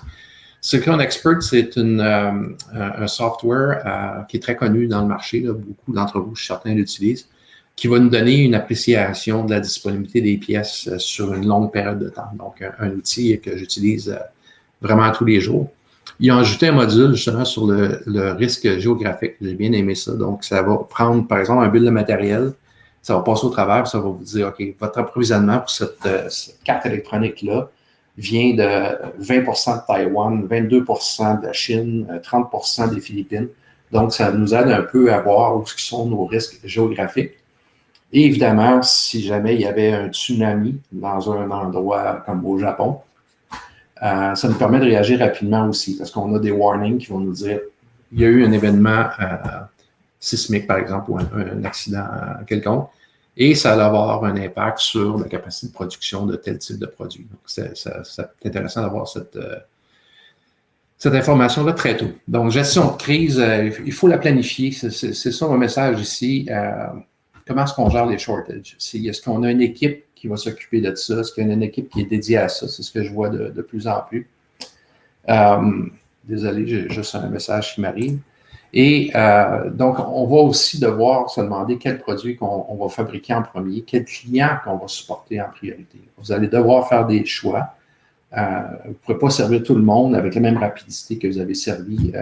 Second Expert, c'est un software qui est très connu dans le marché. Là, beaucoup d'entre vous, certains l'utilisent, qui va nous donner une appréciation de la disponibilité des pièces sur une longue période de temps. Donc, un outil que j'utilise vraiment tous les jours. Ils ont ajouté un module justement sur le risque géographique. J'ai bien aimé ça. Donc, ça va prendre, par exemple, un bill de matériel, ça va passer au travers, ça va vous dire, OK, votre approvisionnement pour cette carte électronique-là vient de 20 % de Taïwan, 22 % de la Chine, 30 % des Philippines. Donc, ça nous aide un peu à voir où sont nos risques géographiques. Et évidemment, si jamais il y avait un tsunami dans un endroit comme au Japon, ça nous permet de réagir rapidement aussi parce qu'on a des warnings qui vont nous dire il y a eu un événement sismique, par exemple, ou un accident quelconque, et ça va avoir un impact sur la capacité de production de tel type de produit. Donc, c'est intéressant d'avoir cette information-là très tôt. Donc, gestion de crise, il faut la planifier. C'est ça mon message ici. Comment est-ce qu'on gère les shortages? Est-ce qu'on a une équipe qui va s'occuper de ça? Est-ce qu'il y a une équipe qui est dédiée à ça? C'est ce que je vois de plus en plus. Désolé, j'ai juste un message qui m'arrive. Et donc, on va aussi devoir se demander quel produit qu'on va fabriquer en premier, quel client qu'on va supporter en priorité. Vous allez devoir faire des choix. Vous ne pourrez pas servir tout le monde avec la même rapidité que vous avez servi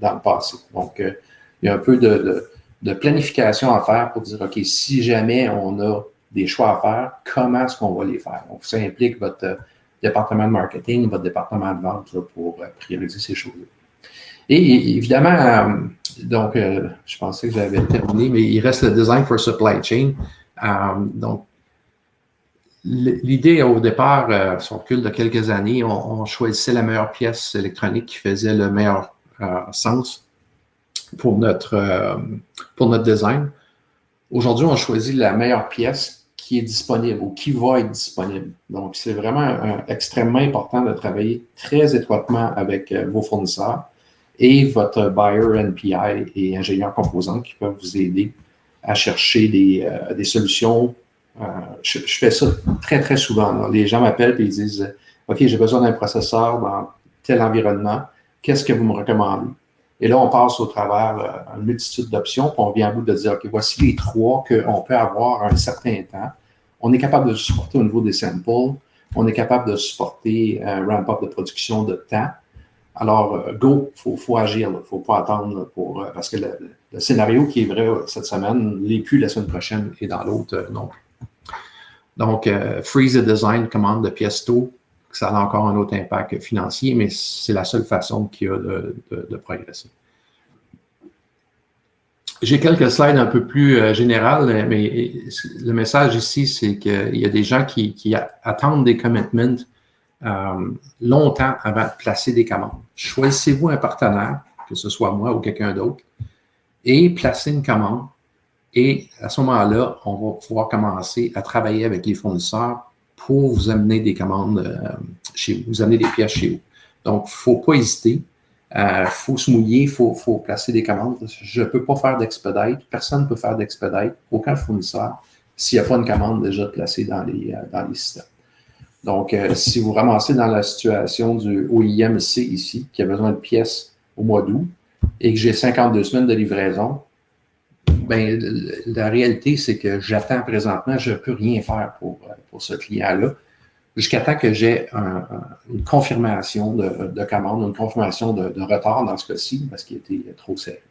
dans le passé. Donc, il y a un peu de planification à faire pour dire, OK, si jamais on a des choix à faire, comment est-ce qu'on va les faire? Donc, ça implique votre département de marketing, votre département de vente là, pour prioriser ces choses-là. Et évidemment, donc, je pensais que j'avais terminé, mais il reste le design for supply chain. Donc, l'idée au départ, si on recule de quelques années, on choisissait la meilleure pièce électronique qui faisait le meilleur sens pour notre design. Aujourd'hui, on choisit la meilleure pièce qui est disponible ou qui va être disponible. Donc, c'est vraiment extrêmement important de travailler très étroitement avec vos fournisseurs et votre buyer NPI et ingénieur composant qui peuvent vous aider à chercher des solutions. Je fais ça très, très souvent. Là. Les gens m'appellent et ils disent « OK, j'ai besoin d'un processeur dans tel environnement. Qu'est-ce que vous me recommandez? » Et là, on passe au travers une multitude d'options, puis on vient à bout de dire « OK, voici les 3 qu'on peut avoir à un certain temps. » On est capable de supporter au niveau des samples. On est capable de supporter un ramp-up de production de temps. Alors, go, faut agir. Il ne faut pas attendre parce que le scénario qui est vrai cette semaine l'est plus la semaine prochaine et dans l'autre, non plus. Donc, freeze the design, commande de pièces tôt, ça a encore un autre impact financier, mais c'est la seule façon qu'il y a de progresser. J'ai quelques slides un peu plus générales, mais le message ici, c'est qu'il y a des gens qui attendent des commitments longtemps avant de placer des commandes. Choisissez-vous un partenaire, que ce soit moi ou quelqu'un d'autre, et placez une commande. Et à ce moment-là, on va pouvoir commencer à travailler avec les fournisseurs pour vous amener des commandes chez vous, vous amener des pièces chez vous. Donc, il ne faut pas hésiter. Il faut se mouiller, il faut placer des commandes. Je ne peux pas faire d'expedite. Personne ne peut faire d'expedite. Aucun fournisseur s'il n'y a pas une commande déjà placée dans les systèmes. Donc, si vous ramassez dans la situation du OIMC ici, qui a besoin de pièces au mois d'août, et que j'ai 52 semaines de livraison, bien, la réalité, c'est que j'attends présentement, je ne peux rien faire pour ce client-là, jusqu'à temps que j'ai une confirmation de commande, une confirmation de retard dans ce cas-ci, parce qu'il était trop serré.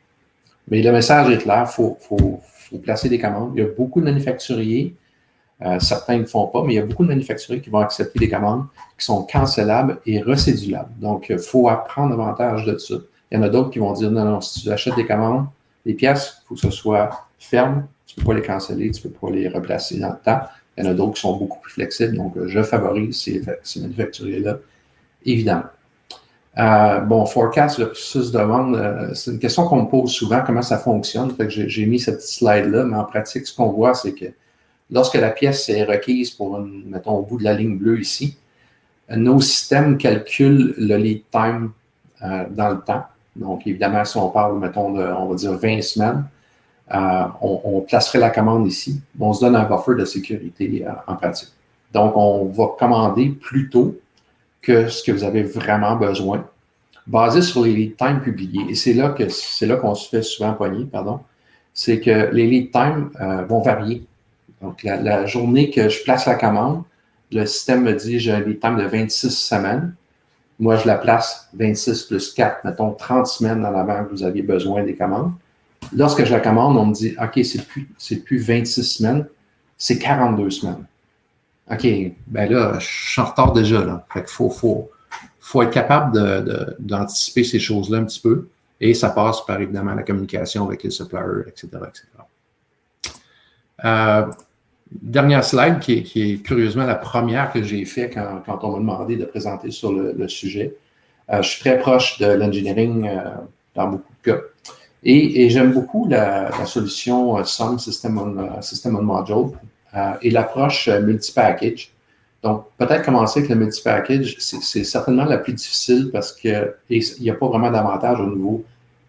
Mais le message est clair, il faut placer des commandes. Il y a beaucoup de manufacturiers, certains ne le font pas, mais il y a beaucoup de manufacturiers qui vont accepter des commandes qui sont cancellables et recédulables. Donc, il faut prendre avantage de ça. Il y en a d'autres qui vont dire, non, si tu achètes des commandes, les pièces, il faut que ce soit ferme, tu ne peux pas les canceller, tu ne peux pas les replacer dans le temps. Il y en a d'autres qui sont beaucoup plus flexibles, donc je favorise ces manufacturiers-là, évidemment. Forecast versus demande, c'est une question qu'on me pose souvent, comment ça fonctionne. Fait que j'ai mis cette slide-là, mais en pratique, ce qu'on voit, c'est que lorsque la pièce est requise pour, mettons, au bout de la ligne bleue ici, nos systèmes calculent le lead time dans le temps. Donc, évidemment, si on parle, mettons, on va dire 20 semaines, on placerait la commande ici. On se donne un buffer de sécurité en pratique. Donc, on va commander plus tôt que ce que vous avez vraiment besoin, basé sur les lead times publiés. Et c'est là qu'on se fait souvent pogner, c'est que les lead times vont varier. Donc, la journée que je place la commande, le système me dit j'ai un lead time de 26 semaines. Moi, je la place 26 plus 4, mettons 30 semaines en avant que vous aviez besoin des commandes. Lorsque je la commande, on me dit OK, c'est plus 26 semaines, c'est 42 semaines. OK, ben là, je suis en retard déjà. Là. Fait qu'il faut être capable d'anticiper ces choses-là un petit peu. Et ça passe par, évidemment, la communication avec les suppliers, etc., etc. Dernière slide, qui est curieusement la première que j'ai faite quand on m'a demandé de présenter sur le sujet. Je suis très proche de l'engineering dans beaucoup de cas. Et j'aime beaucoup la solution SOM, System on Module, et l'approche multi-package Donc, peut-être commencer avec le multi-package, c'est certainement la plus difficile parce qu'il n'y a pas vraiment d'avantage au niveau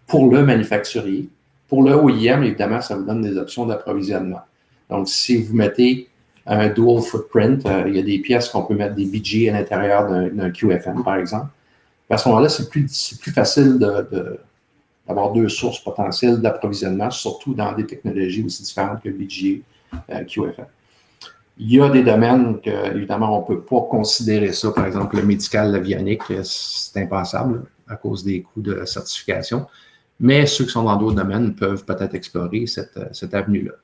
pour le manufacturier. Pour le OEM, évidemment, ça vous donne des options d'approvisionnement. Donc, si vous mettez un dual footprint, il y a des pièces qu'on peut mettre des BG à l'intérieur d'un QFN, par exemple. À ce moment-là, c'est plus facile d'avoir deux sources potentielles d'approvisionnement, surtout dans des technologies aussi différentes que BG, QFN. Il y a des domaines que, évidemment, on ne peut pas considérer ça. Par exemple, le médical, l'avionique, c'est impensable à cause des coûts de certification. Mais ceux qui sont dans d'autres domaines peuvent peut-être explorer cette avenue-là.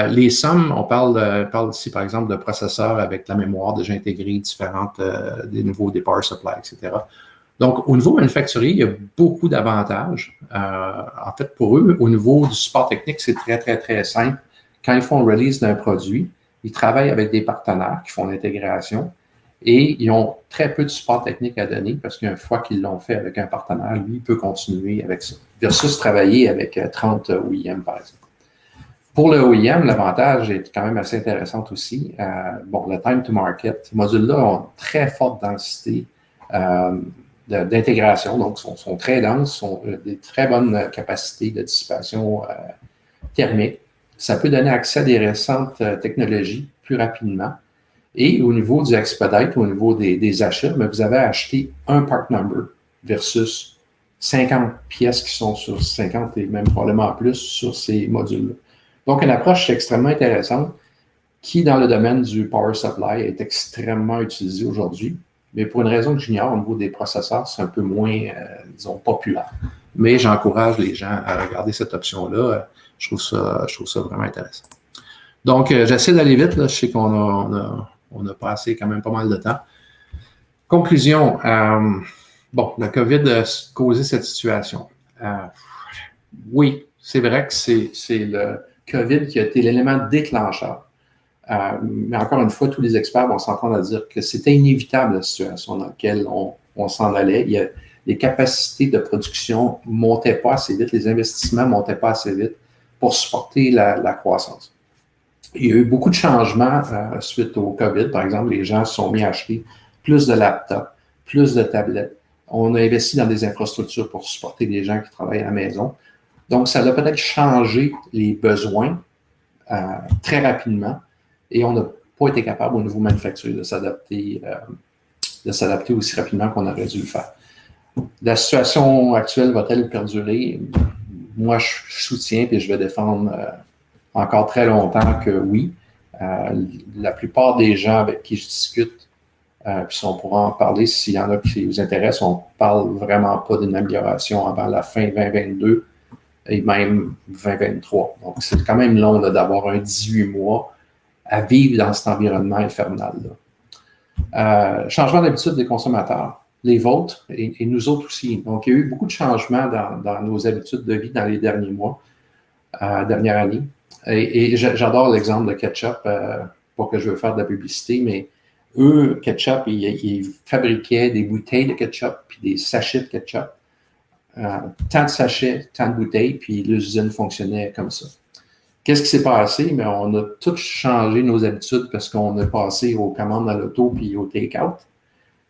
Les sommes, on parle ici, par exemple, de processeurs avec la mémoire déjà intégrée, différentes des niveaux des power supply, etc. Donc, au niveau manufacturier, il y a beaucoup d'avantages. En fait, pour eux, au niveau du support technique, c'est très, très, très simple. Quand ils font un release d'un produit, ils travaillent avec des partenaires qui font l'intégration et ils ont très peu de support technique à donner parce qu'une fois qu'ils l'ont fait avec un partenaire, lui, il peut continuer avec ça, versus travailler avec 30 OEM, par exemple. Pour le OEM, l'avantage est quand même assez intéressant aussi. Le time to market, ces modules-là ont une très forte densité d'intégration, donc sont très denses, ont des très bonnes capacités de dissipation thermique. Ça peut donner accès à des récentes technologies plus rapidement. Et au niveau du expedite, au niveau des achats, mais vous avez acheté un part number versus 50 pièces qui sont sur 50 et même probablement plus sur ces modules-là. Donc, une approche extrêmement intéressante qui, dans le domaine du power supply, est extrêmement utilisée aujourd'hui. Mais pour une raison que j'ignore, au niveau des processeurs, c'est un peu moins, disons, populaire. Mais j'encourage les gens à regarder cette option-là. Je trouve ça vraiment intéressant. Donc, j'essaie d'aller vite. Là. Je sais qu'on a passé quand même pas mal de temps. Conclusion. Le COVID a causé cette situation. Oui, c'est vrai que c'est le COVID qui a été l'élément déclencheur. Mais encore une fois, tous les experts vont s'entendre à dire que c'était inévitable la situation dans laquelle on s'en allait. Les capacités de production ne montaient pas assez vite, les investissements ne montaient pas assez vite pour supporter la croissance. Il y a eu beaucoup de changements suite au COVID. Par exemple, les gens se sont mis à acheter plus de laptops, plus de tablettes. On a investi dans des infrastructures pour supporter les gens qui travaillent à la maison. Donc, ça a peut-être changé les besoins très rapidement et on n'a pas été capable au niveau manufacturier de s'adapter aussi rapidement qu'on aurait dû le faire. La situation actuelle va-t-elle perdurer? Moi, je soutiens et je vais défendre encore très longtemps que oui. La plupart des gens avec qui je discute, puis on pourra en parler s'il y en a qui vous intéressent, on ne parle vraiment pas d'une amélioration avant la fin 2022 et même 2023. Donc, c'est quand même long d'avoir un 18 mois à vivre dans cet environnement infernal-là. Changement d'habitude des consommateurs, les vôtres et nous autres aussi. Donc, il y a eu beaucoup de changements dans nos habitudes de vie dans les derniers mois, dernière année. Et j'adore l'exemple de Ketchup, pas que je veux faire de la publicité, mais eux, Ketchup, ils fabriquaient des bouteilles de ketchup puis des sachets de ketchup. Tant de sachets, tant de bouteilles, puis l'usine fonctionnait comme ça. Qu'est-ce qui s'est passé? Mais on a tous changé nos habitudes parce qu'on est passé aux commandes dans l'auto puis au take-out.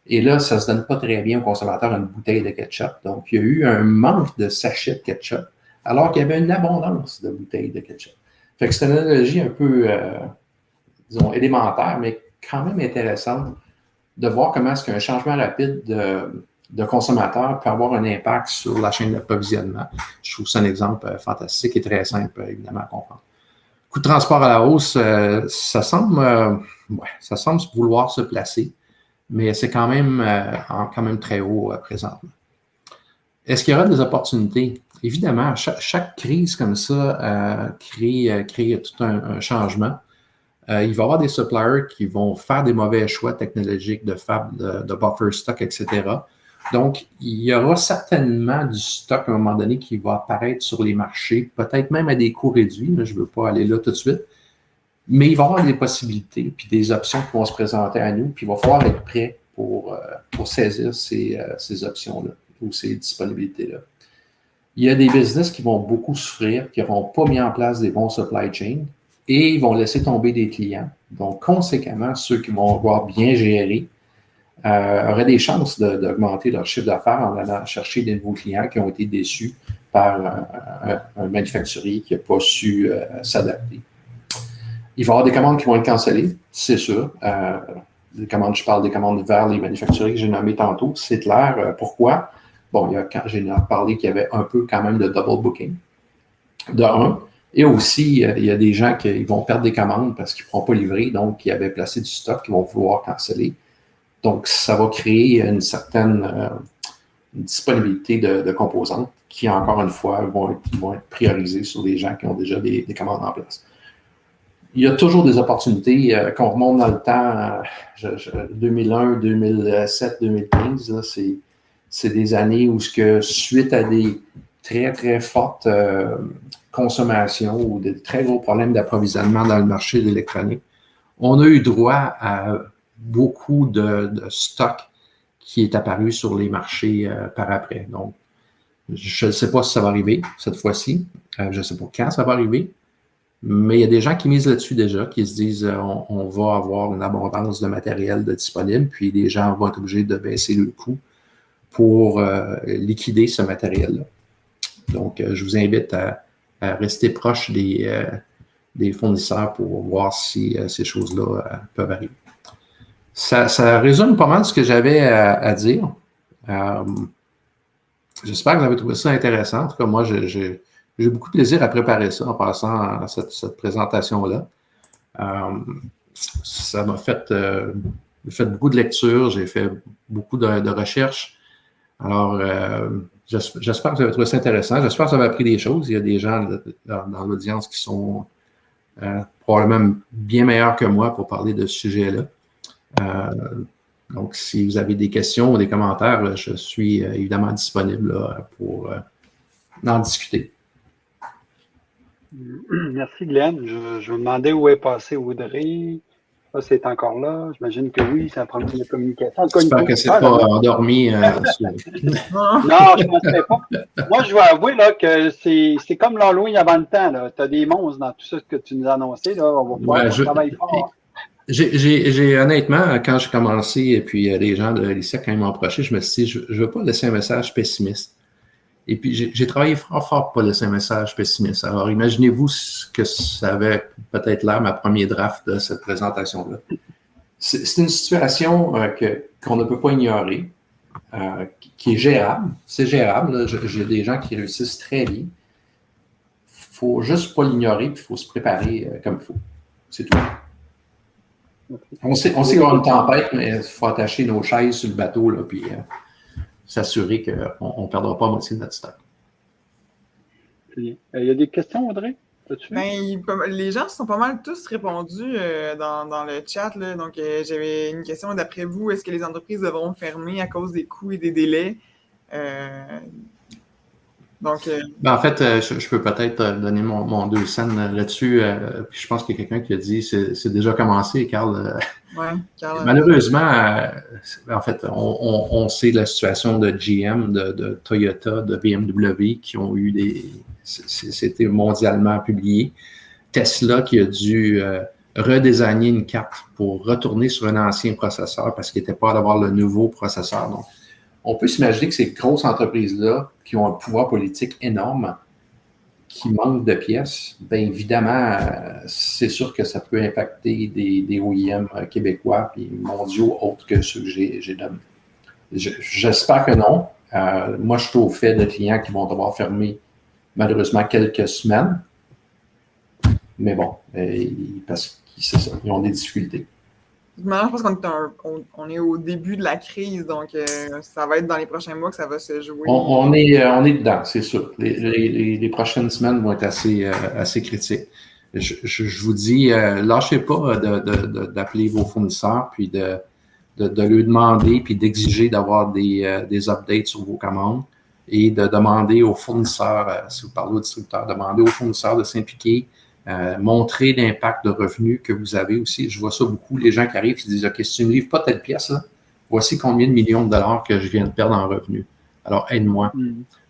Et là, ça ne se donne pas très bien au consommateur une bouteille de ketchup. Donc, il y a eu un manque de sachets de ketchup, alors qu'il y avait une abondance de bouteilles de ketchup. Fait que c'est une analogie un peu, disons, élémentaire, mais quand même intéressante de voir comment est-ce qu'un changement rapide de consommateur peut avoir un impact sur la chaîne d'approvisionnement. Je trouve ça un exemple fantastique et très simple, évidemment, à comprendre. Coût de transport à la hausse, ça semble vouloir se placer, mais c'est quand même très haut présentement. Est-ce qu'il y aura des opportunités? Évidemment, chaque crise comme ça crée tout un changement. Il va y avoir des suppliers qui vont faire des mauvais choix technologiques de fab, de buffer stock, etc. Donc, il y aura certainement du stock à un moment donné qui va apparaître sur les marchés, peut-être même à des coûts réduits, mais je ne veux pas aller là tout de suite. Mais il va y avoir des possibilités, puis des options qui vont se présenter à nous, puis il va falloir être prêt pour saisir ces options-là ou ces disponibilités-là. Il y a des business qui vont beaucoup souffrir, qui n'auront pas mis en place des bons supply chains et ils vont laisser tomber des clients, Donc, conséquemment, ceux qui vont avoir bien géré auraient des chances d'augmenter leur chiffre d'affaires en allant chercher des nouveaux clients qui ont été déçus par un manufacturier qui n'a pas su s'adapter. Il va y avoir des commandes qui vont être cancellées, c'est sûr. Je parle des commandes vers les manufacturiers que j'ai nommés tantôt, c'est clair. Pourquoi? Bon, j'ai parlé qu'il y avait un peu quand même de double booking, de un. Et aussi, il y a des gens qui vont perdre des commandes parce qu'ils ne pourront pas livrer, donc ils avaient placé du stock qu'ils vont vouloir canceller. Donc, ça va créer une certaine disponibilité de composantes qui, encore une fois, vont être priorisées sur les gens qui ont déjà des commandes en place. Il y a toujours des opportunités. Qu'on remonte dans le temps, 2001, 2007, 2015, là, c'est des années où, suite à des très, très fortes consommations ou des très gros problèmes d'approvisionnement dans le marché de l'électronique, on a eu droit à beaucoup de stock qui est apparu sur les marchés par après. Donc, je ne sais pas si ça va arriver cette fois-ci. Je ne sais pas quand ça va arriver. Mais il y a des gens qui misent là-dessus déjà, qui se disent on va avoir une abondance de matériel disponible, puis les gens vont être obligés de baisser le coût pour liquider ce matériel-là. Donc, je vous invite à rester proche des fournisseurs pour voir si ces choses-là peuvent arriver. Ça résume pas mal ce que j'avais à dire. J'espère que vous avez trouvé ça intéressant. En tout cas, moi, j'ai beaucoup de plaisir à préparer ça en passant à cette présentation-là. Ça m'a fait beaucoup de lectures, j'ai fait beaucoup de recherches. Alors, j'espère que vous avez trouvé ça intéressant. J'espère que vous avez appris des choses. Il y a des gens dans l'audience qui sont probablement bien meilleurs que moi pour parler de ce sujet-là. Donc, si vous avez des questions ou des commentaires, là, je suis évidemment disponible là, pour en discuter. Merci, Glenn. Je me demandais où est passé Audrey. Ça, c'est encore là. J'imagine que oui, ça prend de la communication. J'espère que c'est pas endormi. Non, je ne penserais pas. Moi, je dois avouer là, que c'est comme l'Halloween avant le temps. Tu as des monstres dans tout ça que tu nous as annoncé. Là. On va pouvoir travailler fort. J'ai honnêtement, quand j'ai commencé, et puis les gens de l'ICEC, quand ils m'ont approché, je me suis dit, je ne veux pas laisser un message pessimiste. Et puis, j'ai travaillé fort pour pas laisser un message pessimiste. Alors, imaginez-vous ce que ça avait peut-être l'air, ma première draft de cette présentation-là. C'est une situation qu'on ne peut pas ignorer, qui est gérable. C'est gérable. J'ai des gens qui réussissent très bien. Il ne faut juste pas l'ignorer, puis il faut se préparer comme il faut. C'est tout. On sait qu'il y aura une tempête, mais il faut attacher nos chaises sur le bateau, là, puis s'assurer qu'on ne perdra pas moitié de notre stock. Il y a des questions, Audrey? Les gens se sont pas mal tous répondus dans le chat. Là. Donc, j'avais une question. D'après vous, est-ce que les entreprises devront fermer à cause des coûts et des délais? En fait, je peux peut-être donner mon 2 cents là-dessus. Je pense qu'il y a quelqu'un qui a dit c'est déjà commencé, Carl. Carl. Malheureusement, en fait, on sait la situation de GM, de Toyota, de BMW qui ont eu c'était mondialement publié. Tesla qui a dû redesigner une carte pour retourner sur un ancien processeur parce qu'il n'était pas d'avoir le nouveau processeur. Donc, on peut s'imaginer que ces grosses entreprises-là, qui ont un pouvoir politique énorme, qui manquent de pièces, bien évidemment, c'est sûr que ça peut impacter des OEM québécois et mondiaux autres que ceux que j'ai donnés. J'espère que non. Moi, je suis au fait de clients qui vont devoir fermer malheureusement quelques semaines. Mais bon, parce qu'ils ont des difficultés. Maintenant, je pense qu'on est au début de la crise, donc ça va être dans les prochains mois que ça va se jouer. On est dedans, c'est sûr. Les prochaines semaines vont être assez critiques. Je vous dis, lâchez pas d'appeler vos fournisseurs, puis de leur demander, puis d'exiger d'avoir des updates sur vos commandes et de demander aux fournisseurs, si vous parlez aux distributeurs, demander aux fournisseurs de s'impliquer. Montrer l'impact de revenus que vous avez aussi. Je vois ça beaucoup, les gens qui arrivent et disent « OK, si tu ne me livres pas telle pièce, là, voici combien de millions de dollars que je viens de perdre en revenus. Alors, aide-moi. »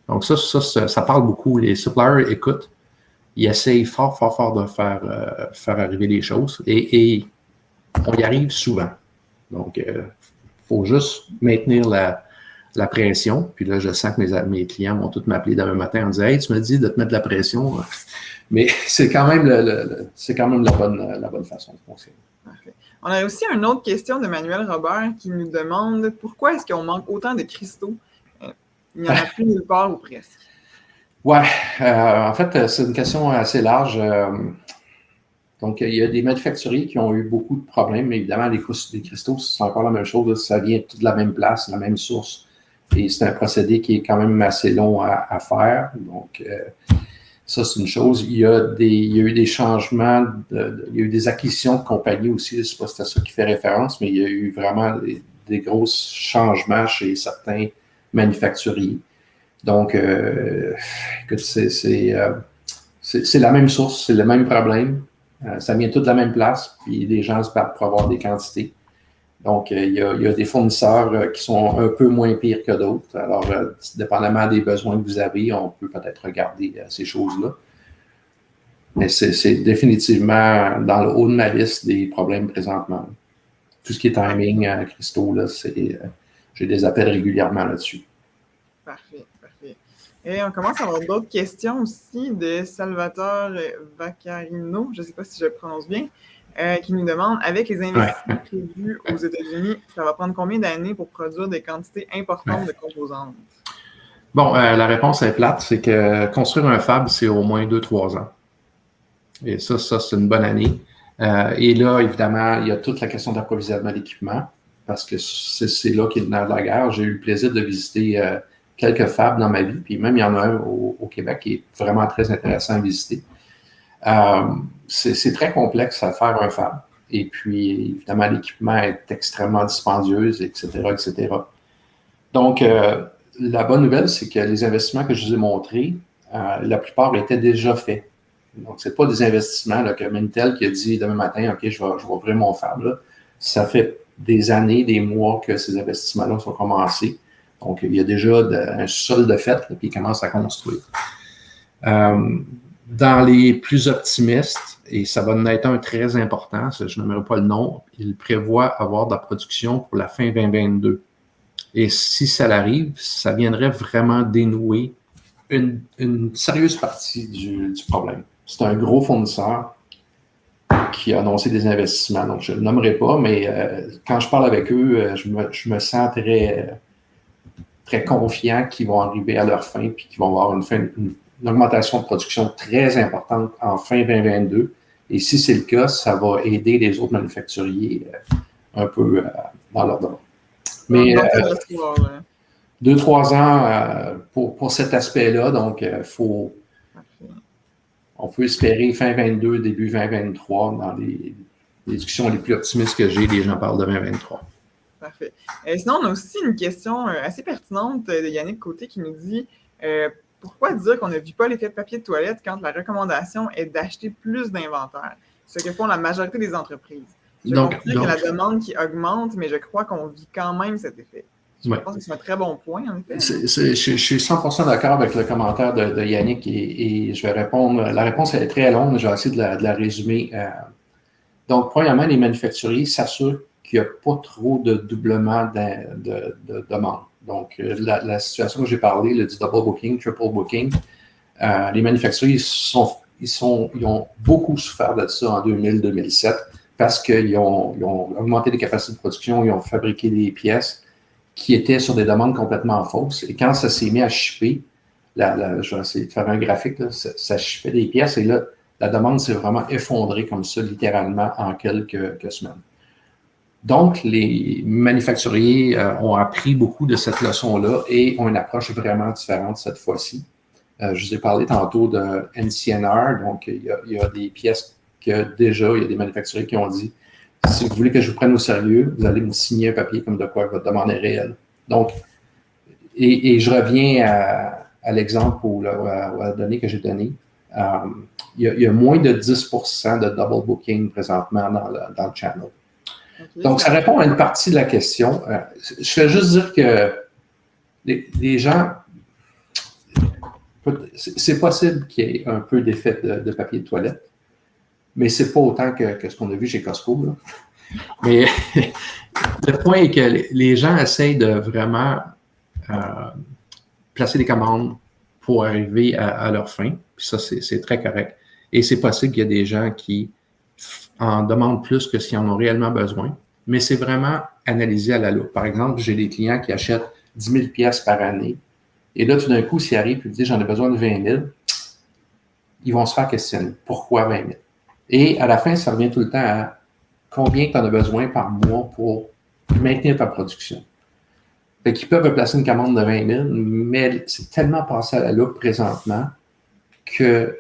Donc, ça parle beaucoup. Les suppliers écoutent. Ils essayent fort de faire arriver les choses. Et on y arrive souvent. Donc, il faut juste maintenir la pression. Puis là, je sens que mes clients vont tous m'appeler demain matin en disant « Hey, tu m'as dit de te mettre de la pression. » Mais c'est quand même, la bonne façon de fonctionner. Parfait. On a aussi une autre question de Manuel Robert qui nous demande pourquoi est-ce qu'on manque autant de cristaux? Il n'y en a plus nulle part ou presque. Ouais, en fait, c'est une question assez large. Donc, il y a des manufacturiers qui ont eu beaucoup de problèmes, mais évidemment, les cristaux, c'est encore la même chose. Ça vient de la même place, de la même source. Et c'est un procédé qui est quand même assez long à faire. Donc, ça, c'est une chose. Il y a eu des changements, il y a eu des acquisitions de compagnies aussi. Je ne sais pas si c'est à ça qui fait référence, mais il y a eu vraiment des gros changements chez certains manufacturiers. Donc, écoute, c'est la même source, c'est le même problème. Ça vient tout de la même place, puis les gens se battent pour avoir des quantités. Donc, il y a des fournisseurs qui sont un peu moins pires que d'autres. Alors, dépendamment des besoins que vous avez, on peut peut-être regarder ces choses-là. Mais c'est définitivement dans le haut de ma liste des problèmes présentement. Tout ce qui est timing, cristaux, là, j'ai des appels régulièrement là-dessus. Parfait, parfait. Et on commence à avoir d'autres questions aussi de Salvatore Vaccarino, je ne sais pas si je le prononce bien, qui nous demande, avec les investissements prévus aux États-Unis, ça va prendre combien d'années pour produire des quantités importantes de composantes? Bon, la réponse est plate, c'est que construire un fab, c'est au moins 2-3 ans. Et ça c'est une bonne année. Et là, évidemment, il y a toute la question d'approvisionnement d'équipement, parce que c'est là qu'est le nerf de la guerre. J'ai eu le plaisir de visiter quelques fabs dans ma vie, puis même il y en a un au Québec qui est vraiment très intéressant à visiter. C'est très complexe à faire un fab. Et puis, évidemment, l'équipement est extrêmement dispendieux, etc., etc. Donc, la bonne nouvelle, c'est que les investissements que je vous ai montrés, la plupart étaient déjà faits. Donc, ce n'est pas des investissements là, que Mintel qui a dit demain matin, OK, je vais ouvrir mon fab. Là. Ça fait des années, des mois que ces investissements-là sont commencés. Donc, il y a déjà un sol de fait, là, puis il commence à construire. Dans les plus optimistes, et ça va en être un très important, je n'aimerais pas le nom, il prévoit avoir de la production pour la fin 2022. Et si ça l'arrive, ça viendrait vraiment dénouer une sérieuse partie du problème. C'est un gros fournisseur qui a annoncé des investissements, donc je ne le nommerai pas, mais quand je parle avec eux, je me sens très confiant qu'ils vont arriver à leur fin puis qu'ils vont avoir une augmentation de production très importante en fin 2022. Et si c'est le cas, ça va aider les autres manufacturiers un peu dans leur domaine. Mais 2-3 ans pour cet aspect-là, donc on peut espérer fin 2022, début 2023 dans les discussions les plus optimistes que j'ai, les gens parlent de 2023. Parfait. Sinon, on a aussi une question assez pertinente de Yannick Côté qui nous dit pourquoi dire qu'on ne vit pas l'effet de papier de toilette quand la recommandation est d'acheter plus d'inventaire? Ce que font la majorité des entreprises. Je comprends qu'il y a la demande qui augmente, mais je crois qu'on vit quand même cet effet. Je pense que c'est un très bon point, en effet. Je suis 100% d'accord avec le commentaire de Yannick et je vais répondre. La réponse est très longue, mais je vais essayer de la résumer. Donc, premièrement, les manufacturiers s'assurent qu'il n'y a pas trop de doublement de demande. Donc, la situation que j'ai parlé, du double booking, triple booking, les manufacturiers, ils ont beaucoup souffert de ça en 2000-2007 parce qu'ils ont augmenté les capacités de production, ils ont fabriqué des pièces qui étaient sur des demandes complètement fausses. Et quand ça s'est mis à shipper, je vais essayer de faire un graphique, là, ça shippait des pièces et là, la demande s'est vraiment effondrée comme ça, littéralement, en quelques semaines. Donc, les manufacturiers ont appris beaucoup de cette leçon-là et ont une approche vraiment différente cette fois-ci. Je vous ai parlé tantôt de NCNR, donc il y a des pièces que déjà, il y a des manufacturiers qui ont dit si vous voulez que je vous prenne au sérieux, vous allez me signer un papier comme de quoi votre demande est réelle. Donc, et je reviens à l'exemple ou à la donnée que j'ai donnée. Il y a moins de 10% de double booking présentement dans le channel. Okay. Donc, ça répond à une partie de la question. Je vais juste dire que les gens, c'est possible qu'il y ait un peu d'effet de papier de toilette, mais c'est pas autant que ce qu'on a vu chez Costco. Là. Mais le point est que les gens essayent de vraiment placer des commandes pour arriver à leur fin. Puis ça, c'est très correct. Et c'est possible qu'il y ait des gens qui en demandent plus que s'ils en ont réellement besoin. Mais c'est vraiment analysé à la loupe. Par exemple, j'ai des clients qui achètent 10 000 pièces par année. Et là, tout d'un coup, s'ils arrivent et disent « j'en ai besoin de 20 000 », ils vont se faire questionner. Pourquoi 20 000? Et à la fin, ça revient tout le temps à combien tu en as besoin par mois pour maintenir ta production. Fait qu'ils peuvent placer une commande de 20 000, mais c'est tellement passé à la loupe présentement qu'il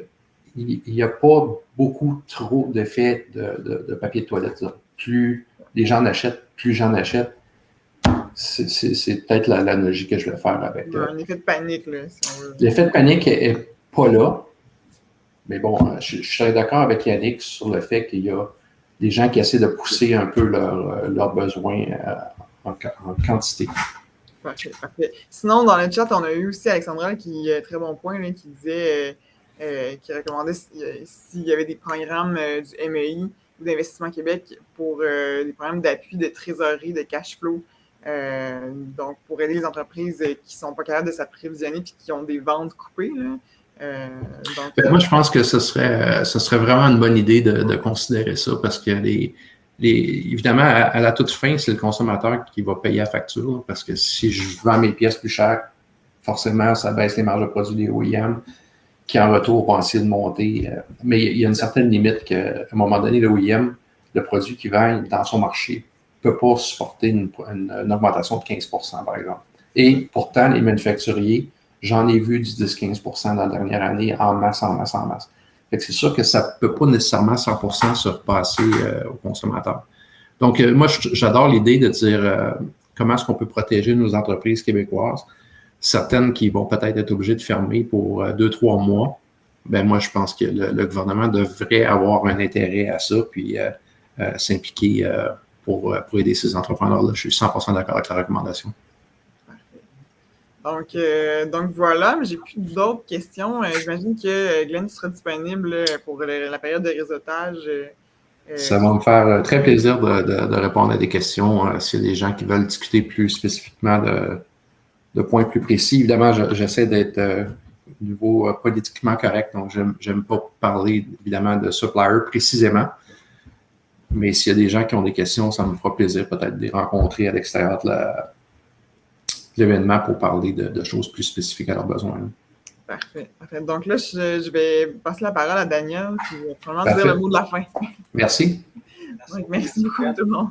n'y a pas beaucoup trop d'effets de papier de toilette. Là. Plus les gens en achètent, plus j'en achète. C'est peut-être l'analogie que je vais faire avec. Un effet de panique, là, si on veut. L'effet de panique n'est pas là. Mais bon, je serais d'accord avec Yannick sur le fait qu'il y a des gens qui essaient de pousser un peu leurs besoins en quantité. Parfait, parfait. Sinon, dans le chat, on a eu aussi Alexandra qui, très bon point, là, qui disait, qui recommandait s'il y avait des programmes du MEI ou d'Investissement Québec pour des programmes d'appui de trésorerie, de cash flow. Donc, pour aider les entreprises qui ne sont pas capables de s'apprévisionner et qui ont des ventes coupées. Là. Moi, je pense que ce serait vraiment une bonne idée de considérer ça parce que évidemment, à la toute fin, c'est le consommateur qui va payer la facture parce que si je vends mes pièces plus chères, forcément, ça baisse les marges de produits des OEM qui, en retour, vont essayer de monter. Mais il y a une certaine limite qu'à un moment donné, le OEM, le produit qu'il vend dans son marché, ne peut pas supporter une augmentation de 15 % par exemple. Et pourtant, les manufacturiers, j'en ai vu du 10-15 % dans la dernière année en masse. Fait que c'est sûr que ça ne peut pas nécessairement 100% se repasser aux consommateurs. Donc, moi, j'adore l'idée de dire comment est-ce qu'on peut protéger nos entreprises québécoises, certaines qui vont peut-être être obligées de fermer pour 2-3 mois. Ben moi, je pense que le gouvernement devrait avoir un intérêt à ça, puis s'impliquer pour aider ces entrepreneurs-là. Je suis 100% d'accord avec la recommandation. Donc voilà, j'ai plus d'autres questions. J'imagine que Glenn sera disponible pour la période de réseautage. Ça va me faire très plaisir de répondre à des questions s'il y a des gens qui veulent discuter plus spécifiquement de points plus précis. Évidemment, j'essaie d'être au niveau politiquement correct, donc j'aime pas parler évidemment de supplier précisément. Mais s'il y a des gens qui ont des questions, ça me fera plaisir peut-être de les rencontrer à l'extérieur de l'événement pour parler de choses plus spécifiques à leurs besoins. Parfait. Donc là, je vais passer la parole à Daniel qui va probablement dire le mot de la fin. Merci. Donc, merci beaucoup à tout le monde.